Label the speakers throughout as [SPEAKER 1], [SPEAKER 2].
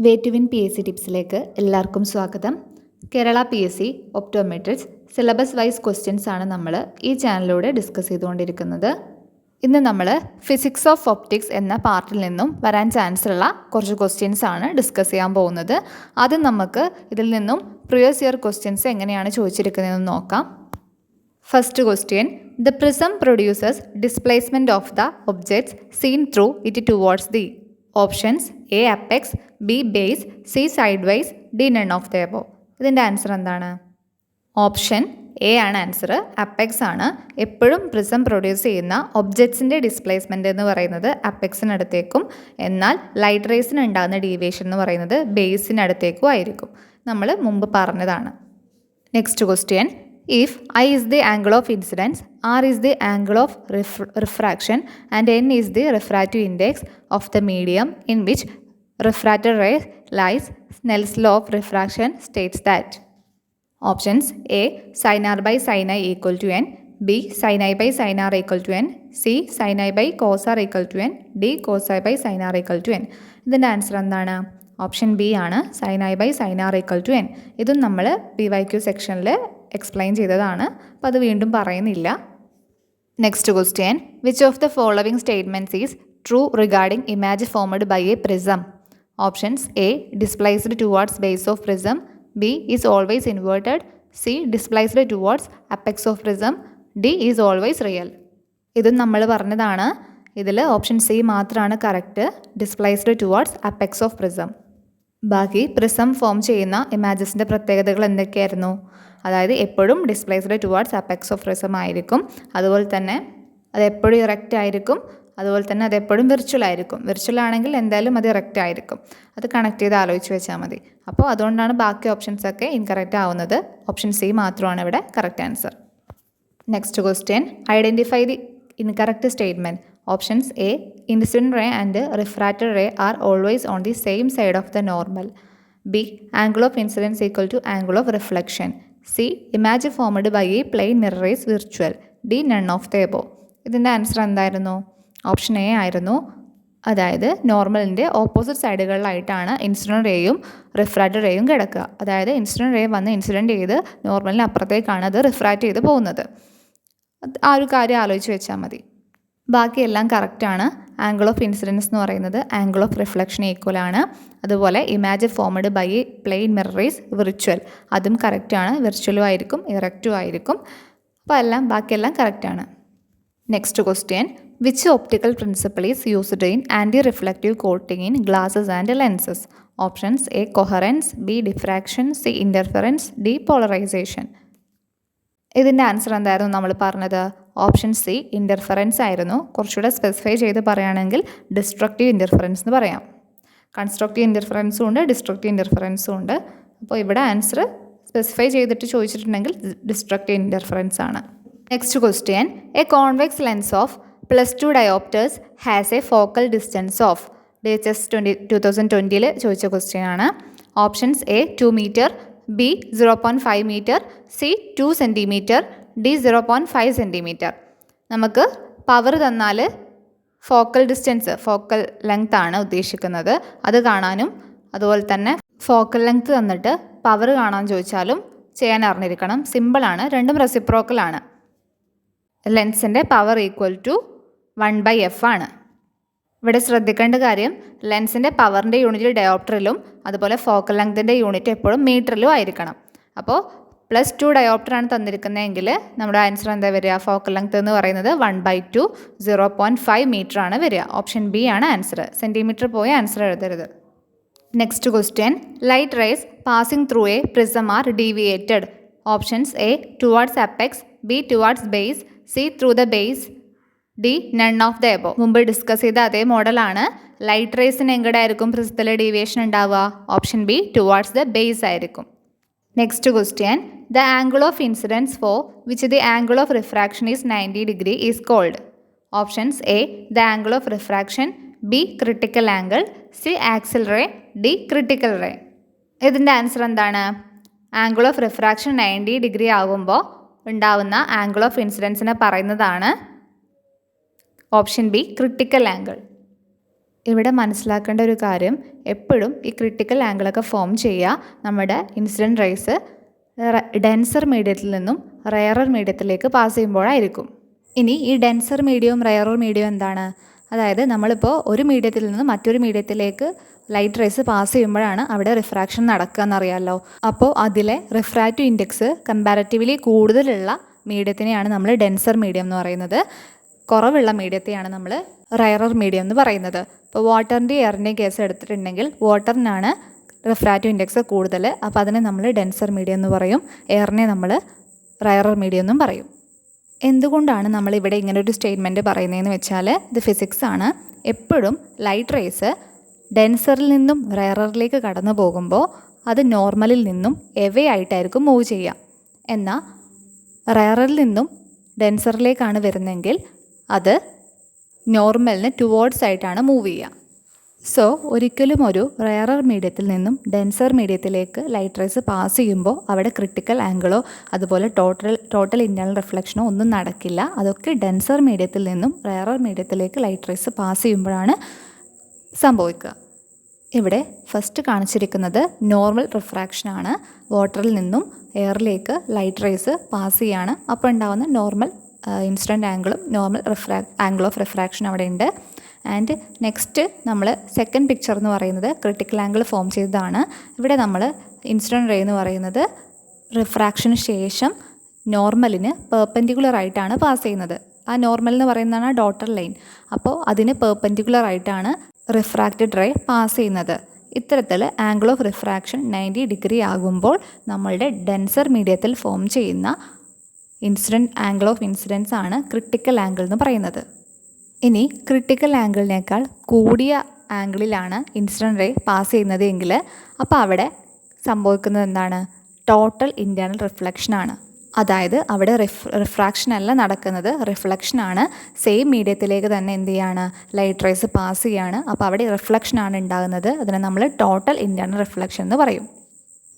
[SPEAKER 1] Way to win P S C ടിപ്സിലേക്ക് എല്ലാവർക്കും സ്വാഗതം. Kerala P S C optometrics syllabus wise questions ആണ് നമ്മൾ ഈ ചാനലിലൂടെ ഡിസ്കസ് ചെയ്തുകൊണ്ടിരിക്കുന്നത്. ഇന്ന് നമ്മൾ ഫിസിക്സ് ഓഫ് ഒപ്റ്റിക്സ് എന്ന പാർട്ടിൽ നിന്നും വരാൻ ചാൻസ് ഉള്ള കുറച്ച് ക്വസ്റ്റ്യൻസ് ആണ് ഡിസ്കസ് ചെയ്യാൻ പോകുന്നത്. ആദ്യം നമുക്ക് ഇതിൽ നിന്നും പ്രീവിയസ് ഇയർ ക്വസ്റ്റ്യൻസ് എങ്ങനെയാണ് ചോദിച്ചിരിക്കുന്നതെന്ന് നോക്കാം. First question, the prism produces displacement of the objects seen through it towards the options A apex, B base, C side wise, D none of the above. ഇതിൻ്റെ ആൻസർ എന്താണ്? Option A ആണ് answer, apex ആണ്. എപ്പോഴും prism produce ചെയ്യുന്ന ഒബ്ജക്ട്സിൻ്റെ displacement എന്ന് പറയുന്നത് അപ്പെക്സിനടുത്തേക്കും, എന്നാൽ light റേസിന് ഉണ്ടാകുന്ന ഡീവിയേഷൻ എന്ന് പറയുന്നത് ബേസിനടുത്തേക്കും ആയിരിക്കും. നമ്മൾ മുമ്പ് പറഞ്ഞതാണ്. Next question, if I is the angle of incidence, R is the angle of refraction and N is the refractive index of the medium in which refracted ray lies, Snell's law of refraction states that. Options A sin R by sin I equal to N, B sin I by sin R equal to N, C sin I by cos R equal to N, D cos I by sin R equal to N. ഇതിൻ്റെ answer എന്താണ്? Option B ആണ്, sine I by sine R equal to N. ഇതും നമ്മൾ PYQ സെക്ഷനിൽ explain ചെയ്തതാണ്, അപ്പോൾ അത് വീണ്ടും പറയുന്നില്ല. Next question, which of the following statements is true regarding image formed by a prism? Options A displaced towards base of prism, B is always inverted, C displaced towards apex of prism, D is always real. ഇതും നമ്മൾ പറഞ്ഞതാണ്. ഇതിൽ option C മാത്രമാണ് correct, displaced towards apex of prism. ബാക്കി prism form ചെയ്യുന്ന ഇമേജസിൻ്റെ പ്രത്യേകതകൾ എന്തൊക്കെയായിരുന്നു? അതായത് എപ്പോഴും displaced towards apex of prism ആയിരിക്കും, അതുപോലെ തന്നെ അത് എപ്പോഴും ഇറക്റ്റ് ആയിരിക്കും, അതുപോലെ തന്നെ അത് എപ്പോഴും വിർച്വൽ ആയിരിക്കും. വിർച്വൽ ആണെങ്കിൽ എന്തായാലും അത് ഇറക്റ്റ് ആയിരിക്കും. അത് കണക്ട് ചെയ്ത് ആലോചിച്ച് വെച്ചാൽ മതി. അപ്പോൾ അതുകൊണ്ടാണ് ബാക്കി ഓപ്ഷൻസൊക്കെ ഇൻകറക്റ്റ് ആവുന്നത്. ഓപ്ഷൻ സി മാത്രമാണ് ഇവിടെ correct answer. Next question, identify the incorrect statement. Options A incident ray and refracted ray are always on the same side of the normal, B angle of incidence equal to angle of reflection, C image formed by a plain mirror is virtual, D none of the above. ഇതിൻ്റെ answer എന്തായിരുന്നു? Option A ആയിരുന്നു. അതായത് നോർമലിൻ്റെ opposite സൈഡുകളിലായിട്ടാണ് incident റേയും refracted റേയും കിടക്കുക. അതായത് incident ray വന്ന് incident ചെയ്ത് നോർമലിന് അപ്പുറത്തേക്കാണ് അത് റിഫ്രാക്റ്റ് ചെയ്ത് പോകുന്നത്. ആ ഒരു കാര്യം ആലോചിച്ച് വെച്ചാൽ മതി. ബാക്കിയെല്ലാം കറക്റ്റാണ്. ആംഗിൾ ഓഫ് ഇൻസിഡൻസ് എന്ന് പറയുന്നത് ആംഗിൾ ഓഫ് റിഫ്ലക്ഷൻ ഈക്വൽ ആണ്. അതുപോലെ image formed by a plain mirror is virtual, അതും കറക്റ്റാണ്. വിർച്വലും ആയിരിക്കും, ഇറക്റ്റും ആയിരിക്കും. അപ്പോൾ ബാക്കിയെല്ലാം കറക്റ്റാണ്. Next question, which optical principle is used in anti reflective coating in glasses and lenses? Options A coherence, B diffraction, C interference, D polarisation. ഇതിൻ്റെ ആൻസർ എന്തായിരുന്നു നമ്മൾ പറഞ്ഞത്? ഓപ്ഷൻ സി ഇൻ്റർഫെറൻസ് ആയിരുന്നു. കുറച്ചുകൂടെ സ്പെസിഫൈ ചെയ്ത് പറയുകയാണെങ്കിൽ ഡിസ്ട്രക്റ്റീവ് ഇൻ്റർഫെറൻസ് എന്ന് പറയാം. കൺസ്ട്രക്റ്റീവ് ഇൻ്റർഫെറൻസും ഉണ്ട്, ഡിസ്ട്രക്റ്റീവ് ഇൻ്റർഫെറൻസും ഉണ്ട്. അപ്പോൾ ഇവിടെ ആൻസർ സ്പെസിഫൈ ചെയ്തിട്ട് ചോദിച്ചിട്ടുണ്ടെങ്കിൽ ഡിസ്ട്രക്റ്റീവ് ഇൻ്റർഫെറൻസ് ആണ്. Next question, a convex lens of +2 dioptres has a focal distance of. DHS 2020 ചോദിച്ച ക്വസ്റ്റ്യൻ ആണ്. Options A 2 metre, B 0.5 metre, C 2 centimetre, D 0.5 centimetre. നമുക്ക് പവർ തന്നാൽ ഫോക്കൽ ഡിസ്റ്റൻസ്, ഫോക്കൽ ലെങ്ത് ആണ് ഉദ്ദേശിക്കുന്നത്, അത് കാണാനും അതുപോലെ തന്നെ ഫോക്കൽ ലെങ്ത് തന്നിട്ട് പവർ കാണാൻ ചോദിച്ചാലും ചെയ്യാൻ അറിഞ്ഞിരിക്കണം. സിമ്പിളാണ്, രണ്ടും റെസിപ്രോക്കലാണ്. ലെൻസിൻ്റെ പവർ ഈക്വൽ ടു 1/f ആണ്. ഇവിടെ ശ്രദ്ധിക്കേണ്ട കാര്യം, ലെൻസിൻ്റെ പവറിൻ്റെ യൂണിറ്റ് ഡയോപ്റ്ററിലും അതുപോലെ ഫോക്കൽ ലെങ്തിൻ്റെ യൂണിറ്റ് എപ്പോഴും മീറ്ററിലും ആയിരിക്കണം. അപ്പോൾ +2 ഡയോപ്റ്ററാണ് തന്നിരിക്കുന്നതെങ്കിൽ നമ്മുടെ ആൻസർ എന്താ വരിക? ഫോക്കൽ ലെങ്ത് എന്ന് പറയുന്നത് 1/2 0.5 മീറ്റർ ആണ് വരിക. ഓപ്ഷൻ ബി ആണ് ആൻസർ. സെൻറ്റിമീറ്റർ പോയി ആൻസർ എഴുതരുത്. Next question, light rays passing through a prism are deviated. Options A towards apex, B towards base, C through the base, D none of the above. മുമ്പ് discuss ചെയ്ത അതേ മോഡലാണ്. Light റേസിന് എങ്ങോട്ടായിരിക്കും പ്രിസത്തിൽ deviation ഉണ്ടാവുക? Option B towards the base ആയിരിക്കും. Next question, the angle of incidence for which the angle of refraction is 90 degree is called. Options A the angle of refraction, B critical angle, C axial ray, D critical ray. ഇതിൻ്റെ answer എന്താണ്? Angle of refraction 90 degree ആകുമ്പോൾ ഉണ്ടാവുന്ന angle of ഇൻസിഡൻസിനെ പറയുന്നതാണ് option B critical angle. ഇവിടെ മനസ്സിലാക്കേണ്ട ഒരു കാര്യം, എപ്പോഴും ഈ ക്രിട്ടിക്കൽ ആംഗിളൊക്കെ ഫോം ചെയ്യുക നമ്മുടെ ഇൻസിഡൻറ്റ് റേസ് ഡെൻസർ മീഡിയത്തിൽ നിന്നും റെയറർ മീഡിയത്തിലേക്ക് പാസ് ചെയ്യുമ്പോഴായിരിക്കും. ഇനി ഈ ഡെൻസർ മീഡിയവും റെയറർ മീഡിയവും എന്താണ്? അതായത് നമ്മളിപ്പോൾ ഒരു മീഡിയത്തിൽ നിന്ന് മറ്റൊരു മീഡിയത്തിലേക്ക് ലൈറ്റ് റേസ് പാസ് ചെയ്യുമ്പോഴാണ് അവിടെ റിഫ്രാക്ഷൻ നടക്കുക എന്നറിയാമല്ലോ. അപ്പോൾ അതിലെ റിഫ്രാക്റ്റീവ് ഇൻഡെക്സ് കമ്പാരറ്റീവ്ലി കൂടുതലുള്ള മീഡിയത്തിനെയാണ് നമ്മൾ ഡെൻസർ മീഡിയം എന്ന് പറയുന്നത്. കുറവുള്ള മീഡിയത്തെയാണ് നമ്മൾ റെയറർ മീഡിയം എന്ന് പറയുന്നത്. ഇപ്പോൾ വാട്ടറിൻ്റെയും എയറിൻ്റെയും കേസ് എടുത്തിട്ടുണ്ടെങ്കിൽ വാട്ടറിനാണ് റിഫ്രാക്റ്റീവ് ഇൻഡെക്സ് കൂടുതൽ, അപ്പോൾ അതിനെ നമ്മൾ ഡെൻസർ മീഡിയം എന്ന് പറയും. എയറിനെ നമ്മൾ റെയറർ മീഡിയം എന്നും പറയും. എന്തുകൊണ്ടാണ് നമ്മളിവിടെ ഇങ്ങനൊരു സ്റ്റേറ്റ്മെൻറ്റ് പറയുന്നതെന്ന് വെച്ചാൽ, ഇത് ഫിസിക്സ് ആണ്. എപ്പോഴും ലൈറ്റ് റേസ് ഡെൻസറിൽ നിന്നും റെയററിലേക്ക് കടന്നു പോകുമ്പോൾ അത് നോർമലിൽ നിന്നും എവേ ആയിട്ടായിരിക്കും മൂവ് ചെയ്യുക. എന്നാൽ റെയറിൽ നിന്നും ഡെൻസറിലേക്കാണ് വരുന്നതെങ്കിൽ അത് നോർമലിന് ടുവേർഡ്സ് ആയിട്ടാണ് മൂവ് ചെയ്യുക. സോ ഒരിക്കലും ഒരു റെയറർ മീഡിയത്തിൽ നിന്നും ഡെൻസർ മീഡിയത്തിലേക്ക് ലൈറ്റ് റേസ് പാസ് ചെയ്യുമ്പോൾ അവിടെ ക്രിട്ടിക്കൽ ആംഗിളോ അതുപോലെ ടോട്ടൽ ഇൻറ്റേർണൽ റിഫ്ലക്ഷനോ ഒന്നും നടക്കില്ല. അതൊക്കെ ഡെൻസർ മീഡിയത്തിൽ നിന്നും റെയറർ മീഡിയത്തിലേക്ക് ലൈറ്റ് റേസ് പാസ് ചെയ്യുമ്പോഴാണ് സംഭവിക്കുക. ഇവിടെ ഫസ്റ്റ് കാണിച്ചിരിക്കുന്നത് നോർമൽ റിഫ്രാക്ഷനാണ്. വാട്ടറിൽ നിന്നും എയറിലേക്ക് ലൈറ്റ് റേസ് പാസ് ചെയ്യാണ്. അപ്പോൾ ഉണ്ടാകുന്ന നോർമൽ ഇൻസിഡൻറ്റ് ആംഗിളും നോർമൽ ആംഗിൾ ഓഫ് റിഫ്രാക്ഷൻ അവിടെ ഉണ്ട്. ആൻഡ് നെക്സ്റ്റ് നമ്മൾ സെക്കൻഡ് പിക്ചർ എന്ന് പറയുന്നത് ക്രിട്ടിക്കൽ ആംഗിൾ ഫോം ചെയ്തതാണ്. ഇവിടെ നമ്മൾ ഇൻസിഡൻറ്റ് റേ എന്ന് പറയുന്നത് റിഫ്രാക്ഷന് ശേഷം നോർമലിന് പെർപെൻഡിക്കുലർ ആയിട്ടാണ് പാസ് ചെയ്യുന്നത്. ആ നോർമൽ എന്ന് പറയുന്നതാണ് ഡോട്ടർ ലൈൻ. അപ്പോൾ അതിന് പെർപെൻഡിക്കുലർ ആയിട്ടാണ് റിഫ്രാക്റ്റഡ് റേ പാസ് ചെയ്യുന്നത്. ഇത്തരത്തിൽ ആംഗിൾ ഓഫ് റിഫ്രാക്ഷൻ 90 ഡിഗ്രി ആകുമ്പോൾ നമ്മളുടെ ഡെൻസർ മീഡിയത്തിൽ ഫോം ചെയ്യുന്ന ആംഗിൾ ഓഫ് ഇൻസിഡൻസ് ആണ് ക്രിട്ടിക്കൽ ആംഗിൾ എന്ന് പറയുന്നത്. ഇനി ക്രിട്ടിക്കൽ ആംഗിളിനേക്കാൾ കൂടിയ ആംഗിളിലാണ് ഇൻസിഡൻറ്റ് റേ പാസ് ചെയ്യുന്നത് എങ്കിൽ അപ്പോൾ അവിടെ സംഭവിക്കുന്നത് എന്താണ്? ടോട്ടൽ ഇൻറ്റേർണൽ റിഫ്ലക്ഷനാണ്. അതായത് അവിടെ റിഫ്രാക്ഷൻ അല്ല നടക്കുന്നത്, റിഫ്ലക്ഷനാണ്. സെയിം മീഡിയത്തിലേക്ക് തന്നെ എന്ത് ചെയ്യാണ്? ലൈറ്റ് റേസ് പാസ് ചെയ്യാണ്. അപ്പോൾ അവിടെ റിഫ്ലക്ഷനാണ് ഉണ്ടാകുന്നത്. അതിനെ നമ്മൾ ടോട്ടൽ ഇൻറ്റേർണൽ റിഫ്ലക്ഷൻ എന്ന് പറയും.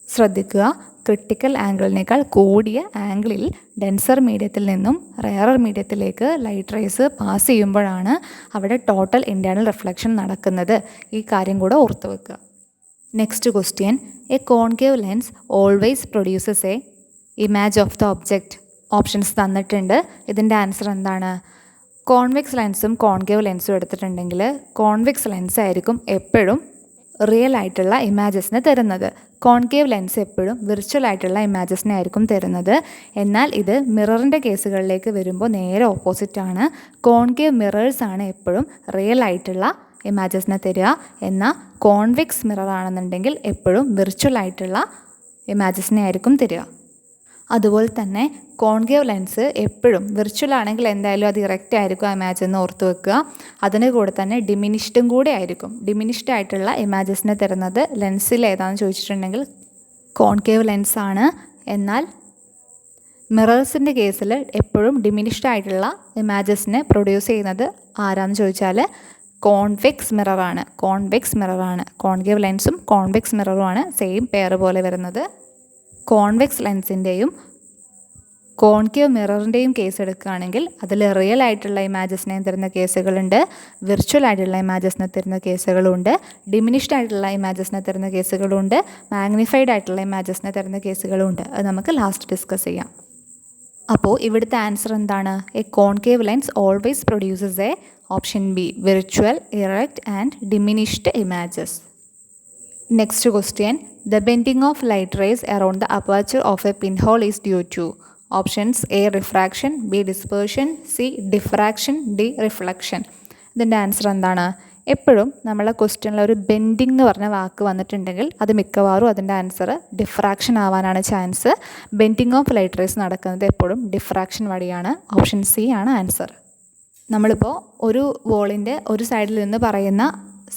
[SPEAKER 1] ശ്രദ്ധിക്കുക, ക്രിട്ടിക്കൽ ആംഗിളിനേക്കാൾ കൂടിയ ആംഗിളിൽ ഡെൻസർ മീഡിയത്തിൽ നിന്നും റെയറർ മീഡിയത്തിലേക്ക് ലൈറ്റ് റേസ് പാസ് ചെയ്യുമ്പോഴാണ് അവിടെ ടോട്ടൽ ഇൻറ്റേർണൽ റിഫ്ലക്ഷൻ നടക്കുന്നത്. ഈ കാര്യം കൂടെ ഓർത്തു വെക്കുക. Next question, A concave lens always produces A image of the object. Options തന്നിട്ടുണ്ട്. ഇതിൻ്റെ ആൻസർ എന്താണ്? കോൺവെക്സ് ലെൻസും കോൺകേവ് ലെൻസും എടുത്തിട്ടുണ്ടെങ്കിൽ കോൺവെക്സ് ലെൻസ് ആയിരിക്കും എപ്പോഴും റിയൽ ആയിട്ടുള്ള ഇമേജസിനെ തരുന്നത്. കോൺകേവ് ലെൻസ് എപ്പോഴും വിർച്വൽ ആയിട്ടുള്ള ഇമേജസിനെ ആയിരിക്കും തരുന്നത്. എന്നാൽ ഇത് മിററിൻ്റെ കേസുകളിലേക്ക് വരുമ്പോൾ നേരെ ഓപ്പോസിറ്റാണ്. കോൺകേവ് മിറേഴ്സാണ് എപ്പോഴും റിയൽ ആയിട്ടുള്ള ഇമേജസിനെ തരിക. എന്നാൽ കോൺവെക്സ് മിറർ ആണെന്നുണ്ടെങ്കിൽ എപ്പോഴും വിർച്വൽ ആയിട്ടുള്ള ഇമേജസിനെ ആയിരിക്കും തരിക. അതുപോലെ തന്നെ കോൺകേവ് ലെൻസ് എപ്പോഴും വിർച്വൽ ആണെങ്കിൽ എന്തായാലും അത് ഇറക്റ്റ് ആയിരിക്കും ആ ഇമേജ് എന്ന് ഓർത്ത് വെക്കുക. അതിന് കൂടെ തന്നെ ഡിമിനിഷ്ഡും കൂടെ ആയിരിക്കും. ഡിമിനിഷ്ഡ് ആയിട്ടുള്ള ഇമേജസിനെ തരുന്നത് ലെൻസിൽ ഏതാണെന്ന് ചോദിച്ചിട്ടുണ്ടെങ്കിൽ കോൺകേവ് ലെൻസാണ്. എന്നാൽ മിറേഴ്സിൻ്റെ കേസിൽ എപ്പോഴും ഡിമിനിഷ്ഡ് ആയിട്ടുള്ള ഇമേജസിനെ പ്രൊഡ്യൂസ് ചെയ്യുന്നത് ആരാന്ന് ചോദിച്ചാൽ കോൺവെക്സ് മിററാണ്. കോൺകേവ് ലെൻസും കോൺവെക്സ് മിററുമാണ് സെയിം പെയർ പോലെ വരുന്നത്. കോൺവെക്സ് ലെൻസിൻ്റെയും കോൺകേവ് മിററിൻ്റെയും കേസ് എടുക്കുകയാണെങ്കിൽ അതിൽ റിയൽ ആയിട്ടുള്ള ഇമേജസിനെ തരുന്ന കേസുകളുണ്ട്, വിർച്വൽ ആയിട്ടുള്ള ഇമേജസിനെ തരുന്ന കേസുകളുണ്ട്, ഡിമിനിഷ്ഡ് ആയിട്ടുള്ള ഇമേജസിനെ തരുന്ന കേസുകളുണ്ട്, മാഗ്നിഫൈഡ് ആയിട്ടുള്ള ഇമേജസിനെ തരുന്ന കേസുകളുണ്ട്. അത് നമുക്ക് ലാസ്റ്റ് ഡിസ്കസ് ചെയ്യാം. അപ്പോൾ ഇവിടുത്തെ ആൻസർ എന്താണ്? A concave lens always produces A option B virtual, erect and diminished images. Next question, the bending of light rays around the aperture of a pinhole is due to options A refraction, B dispersion, C diffraction, D reflection. ഇതിൻ്റെ answer എന്താണ്? എപ്പോഴും നമ്മളെ ക്വസ്റ്റ്യനിൽ ഒരു bending എന്ന് പറഞ്ഞ വാക്ക് വന്നിട്ടുണ്ടെങ്കിൽ അത് മിക്കവാറും അതിൻ്റെ ആൻസർ ഡിഫ്രാക്ഷൻ ആവാനാണ് chance. Bending of light rays നടക്കുന്നത് എപ്പോഴും ഡിഫ്രാക്ഷൻ വഴിയാണ്. ഓപ്ഷൻ സി ആണ് ആൻസർ. നമ്മളിപ്പോൾ ഒരു വോളിൻ്റെ ഒരു സൈഡിൽ നിന്ന് പറയുന്ന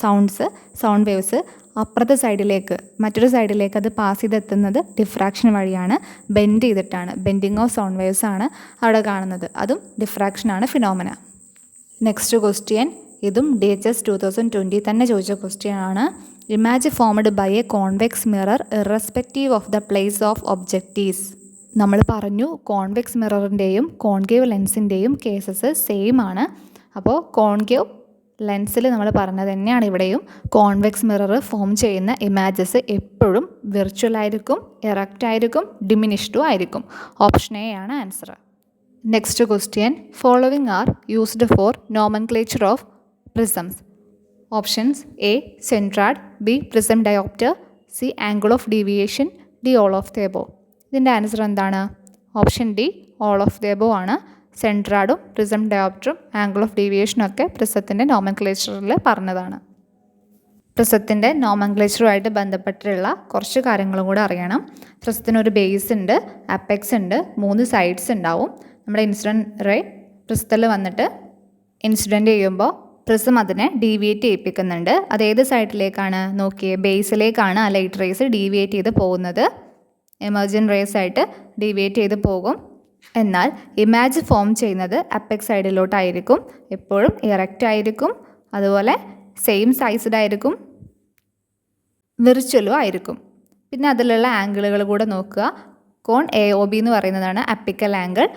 [SPEAKER 1] സൗണ്ട് വേവ്സ് അപ്പുറത്തെ സൈഡിലേക്ക് മറ്റൊരു സൈഡിലേക്ക് അത് പാസ് ചെയ്തെത്തുന്നത് ഡിഫ്രാക്ഷൻ വഴിയാണ്, ബെൻഡ് ചെയ്തിട്ടാണ്. ബെൻഡിങ് ഓഫ് സൗണ്ട് വേവ്സ് ആണ് അവിടെ കാണുന്നത്. അതും ഡിഫ്രാക്ഷനാണ് ഫിനോമിന. നെക്സ്റ്റ് ക്വസ്റ്റ്യൻ, ഇതും DHS 2020 തന്നെ ചോദിച്ച ക്വസ്റ്റ്യൻ ആണ്. Image formed by a convex mirror irrespective of the place of objectives. നമ്മൾ പറഞ്ഞു കോൺവെക്സ് മിററിൻ്റെയും കോൺകേവ് ലെൻസിൻ്റെയും കേസസ് സെയിം ആണ്. അപ്പോൾ കോൺകേവ് ലെൻസിൽ നമ്മൾ പറഞ്ഞത് തന്നെയാണ് ഇവിടെയും. കോൺവെക്സ് മിറർ ഫോം ചെയ്യുന്ന ഇമേജസ് എപ്പോഴും വിർച്വൽ ആയിരിക്കും, എറക്റ്റ് ആയിരിക്കും, ഡിമിനിഷ്ഡും ആയിരിക്കും. ഓപ്ഷൻ എ ആണ് answer. Next question, following are used for nomenclature of prisms. Options A centrad, B prism dioptre, C angle of deviation, D all of the above. ഇതിൻ്റെ answer എന്താണ്? Option D all of the above ആണ്. സെൻട്രാഡും prism ഡയോപ്റ്ററും angle of ഡീവിയേഷനും ഒക്കെ പ്രിസത്തിൻ്റെ നോമൻക്ലേച്ചറിൽ പറഞ്ഞതാണ്. പ്രിസത്തിൻ്റെ നോമൻക്ലേച്ചറുമായിട്ട് ബന്ധപ്പെട്ടിട്ടുള്ള കുറച്ച് കാര്യങ്ങളും കൂടെ അറിയണം. പ്രിസത്തിനൊരു ബേസ് ഉണ്ട്, അപ്പെക്സ് ഉണ്ട്, 3 സൈഡ്സ് ഉണ്ടാവും. നമ്മുടെ ഇൻസിഡൻറ്റ് റേ പ്രിസത്തിൽ വന്നിട്ട് ഇൻസിഡൻറ്റ് ചെയ്യുമ്പോൾ പ്രിസം അതിനെ ഡീവിയേറ്റ് ചെയ്യിപ്പിക്കുന്നുണ്ട്. അതേത് സൈഡിലേക്കാണ്? നോക്കിയേ, ബേസിലേക്കാണ് ആ ലൈറ്റ് റേസ് ഡീവിയേറ്റ് ചെയ്ത് പോകുന്നത്. എമർജൻ റേസ് ആയിട്ട് ഡീവിയേറ്റ് ചെയ്ത് പോകും. എന്നാൽ ഇമേജ് ഫോം ചെയ്യുന്നത് അപ്പെക്സ് സൈഡിലോട്ടായിരിക്കും. എപ്പോഴും ഇറക്റ്റ് ആയിരിക്കും, അതുപോലെ സെയിം സൈസ്ഡ് ആയിരിക്കും, വിർച്വലും ആയിരിക്കും. പിന്നെ അതിലുള്ള ആംഗിളുകൾ കൂടെ നോക്കുക. കോൺ AOB എന്ന് പറയുന്നതാണ് അപ്പിക്കൽ ആംഗിൾ,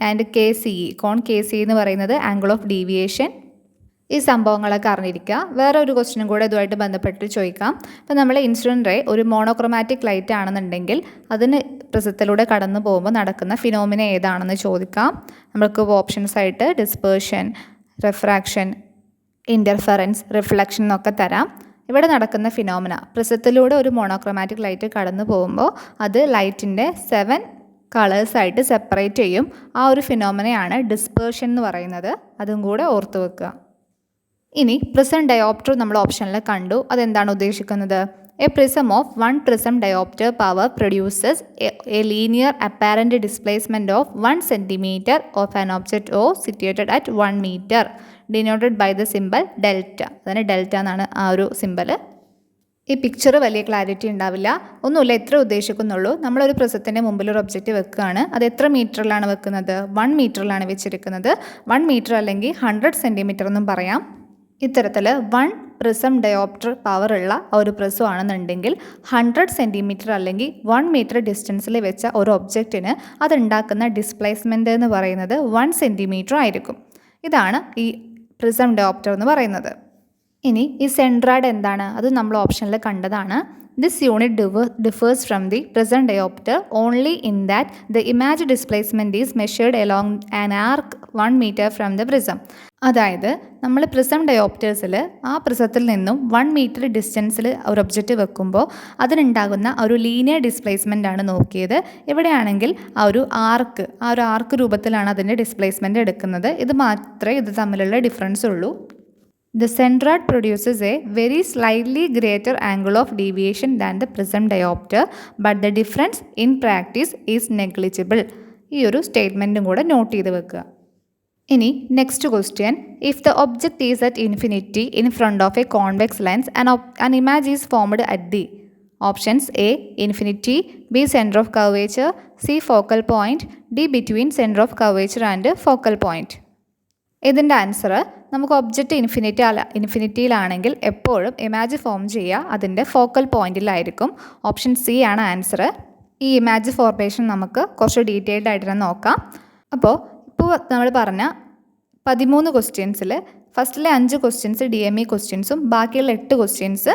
[SPEAKER 1] ആൻഡ് KCE, കോൺ KCE എന്ന് പറയുന്നത് ആംഗിൾ ഓഫ് ഡീവിയേഷൻ. ഈ സംഭവങ്ങളൊക്കെ അറിഞ്ഞിരിക്കുക. വേറെ ഒരു ക്വസ്റ്റ്യനും കൂടെ ഇതുമായിട്ട് ബന്ധപ്പെട്ട് ചോദിക്കാം. അപ്പോൾ നമ്മൾ ഇൻസിഡൻറ്റ് റേ ഒരു മോണോക്രോമാറ്റിക് ലൈറ്റ് ആണെന്നുണ്ടെങ്കിൽ അതിന് പ്രിസത്തിലൂടെ കടന്നു പോകുമ്പോൾ നടക്കുന്ന ഫിനോമിന ഏതാണെന്ന് ചോദിക്കാം. നമ്മൾക്ക് ഓപ്ഷൻസ് ആയിട്ട് ഡിസ്പേർഷൻ, റിഫ്രാക്ഷൻ, ഇൻ്റർഫെറൻസ്, റിഫ്ലക്ഷൻ എന്നൊക്കെ തരാം. ഇവിടെ നടക്കുന്ന ഫിനോമിന, പ്രിസത്തിലൂടെ ഒരു മോണോക്രോമാറ്റിക് ലൈറ്റ് കടന്നു പോകുമ്പോൾ അത് ലൈറ്റിൻ്റെ 7 കളേഴ്സായിട്ട് സെപ്പറേറ്റ് ചെയ്യും. ആ ഒരു ഫിനോമിനയാണ് ഡിസ്പേർഷൻ എന്ന് പറയുന്നത്. അതും കൂടെ ഓർത്ത് വെക്കുക. ഇനി പ്രിസം ഡയോപ്റ്റർ നമ്മൾ ഓപ്ഷനിൽ കണ്ടു. അതെന്താണ് ഉദ്ദേശിക്കുന്നത്? A prism of 1 prism dioptre power produces a linear apparent displacement of 1 centimetre of an object O situated at 1 metre denoted by the symbol delta. അതിന് ഡെൽറ്റ എന്നാണ് ആ ഒരു സിമ്പൽ. ഈ പിക്ചർ വലിയ ക്ലാരിറ്റി ഉണ്ടാവില്ല, ഒന്നുമില്ല, എത്ര ഉദ്ദേശിക്കുന്നുള്ളൂ. നമ്മളൊരു പ്രിസത്തിൻ്റെ മുമ്പിൽ ഒരു ഒബ്ജക്റ്റ് വെക്കുകയാണ്. അത് എത്ര മീറ്ററിലാണ് വെക്കുന്നത്? 1 മീറ്ററിലാണ് വെച്ചിരിക്കുന്നത്. 1 മീറ്റർ അല്ലെങ്കിൽ 100 സെൻറ്റിമീറ്റർ എന്നും പറയാം. ഇത്തരത്തിൽ 1 പ്രിസം ഡയോപ്റ്റർ പവർ ഉള്ള ഒരു പ്രിസം ആണെന്നുണ്ടെങ്കിൽ 100 സെൻറ്റിമീറ്റർ അല്ലെങ്കിൽ 1 മീറ്റർ ഡിസ്റ്റൻസിൽ വെച്ച ഒരു ഒബ്ജക്റ്റിന് അതുണ്ടാക്കുന്ന ഡിസ്പ്ലേസ്മെൻറ്റ് എന്ന് പറയുന്നത് 1 സെൻറ്റിമീറ്റർ ആയിരിക്കും. ഇതാണ് ഈ പ്രിസം ഡയോപ്റ്റർ എന്ന് പറയുന്നത്. ഇനി ഈ സെൻട്രാഡ് എന്താണ്? അത് നമ്മൾ ഓപ്ഷനിൽ കണ്ടതാണ്. This unit differs from the prism diopter only in that the image displacement is measured along an arc 1 meter from the prism. അതായത് നമ്മൾ പ്രിസം ഡയോപ്റ്റേഴ്സിൽ ആ പ്രിസത്തിൽ നിന്നും 1 മീറ്റർ ഡിസ്റ്റൻസിൽ ഒരു ഒബ്ജക്റ്റ് വെക്കുമ്പോൾ അതിനുണ്ടാകുന്ന ഒരു ലീനിയർ ഡിസ്പ്ലേസ്മെൻ്റ് ആണ് നോക്കിയത്. ഇവിടെയാണെങ്കിൽ ആ ഒരു ആർക്ക് രൂപത്തിലാണ് അതിൻ്റെ ഡിസ്പ്ലേസ്മെൻറ്റ് എടുക്കുന്നത്. ഇത് മാത്രമേ ഇത് തമ്മിലുള്ള ഡിഫറൻസ് ഉള്ളൂ. The centroid produces a very slightly greater angle of deviation than the prism diopter, but the difference in practice is negligible. ഈ ഒരു സ്റ്റേറ്റ്മെൻറ്റും കൂടെ നോട്ട് ചെയ്ത് വെക്കുക. ഇനി next question, if the object is at infinity in front of a convex lens an image is formed at the options A infinity, B centre of curvature, C focal point, D between centre of curvature and focal point. ഇതിൻ്റെ answer, നമുക്ക് object ഇൻഫിനിറ്റിയിലാണെങ്കിൽ എപ്പോഴും image form ചെയ്യുക അതിൻ്റെ focal പോയിൻറ്റിലായിരിക്കും. Option C ആണ് answer. ഈ image formation നമുക്ക് കുറച്ച് ഡീറ്റെയിൽഡ് ആയിട്ട് തന്നെ നോക്കാം. അപ്പോൾ നമ്മൾ പറഞ്ഞ 13 ക്വസ്റ്റ്യൻസിൽ ഫസ്റ്റിലെ 5 ക്വസ്റ്റ്യൻസ് DME ക്വസ്റ്റ്യൻസും ബാക്കിയുള്ള 8 ക്വസ്റ്റ്യൻസ്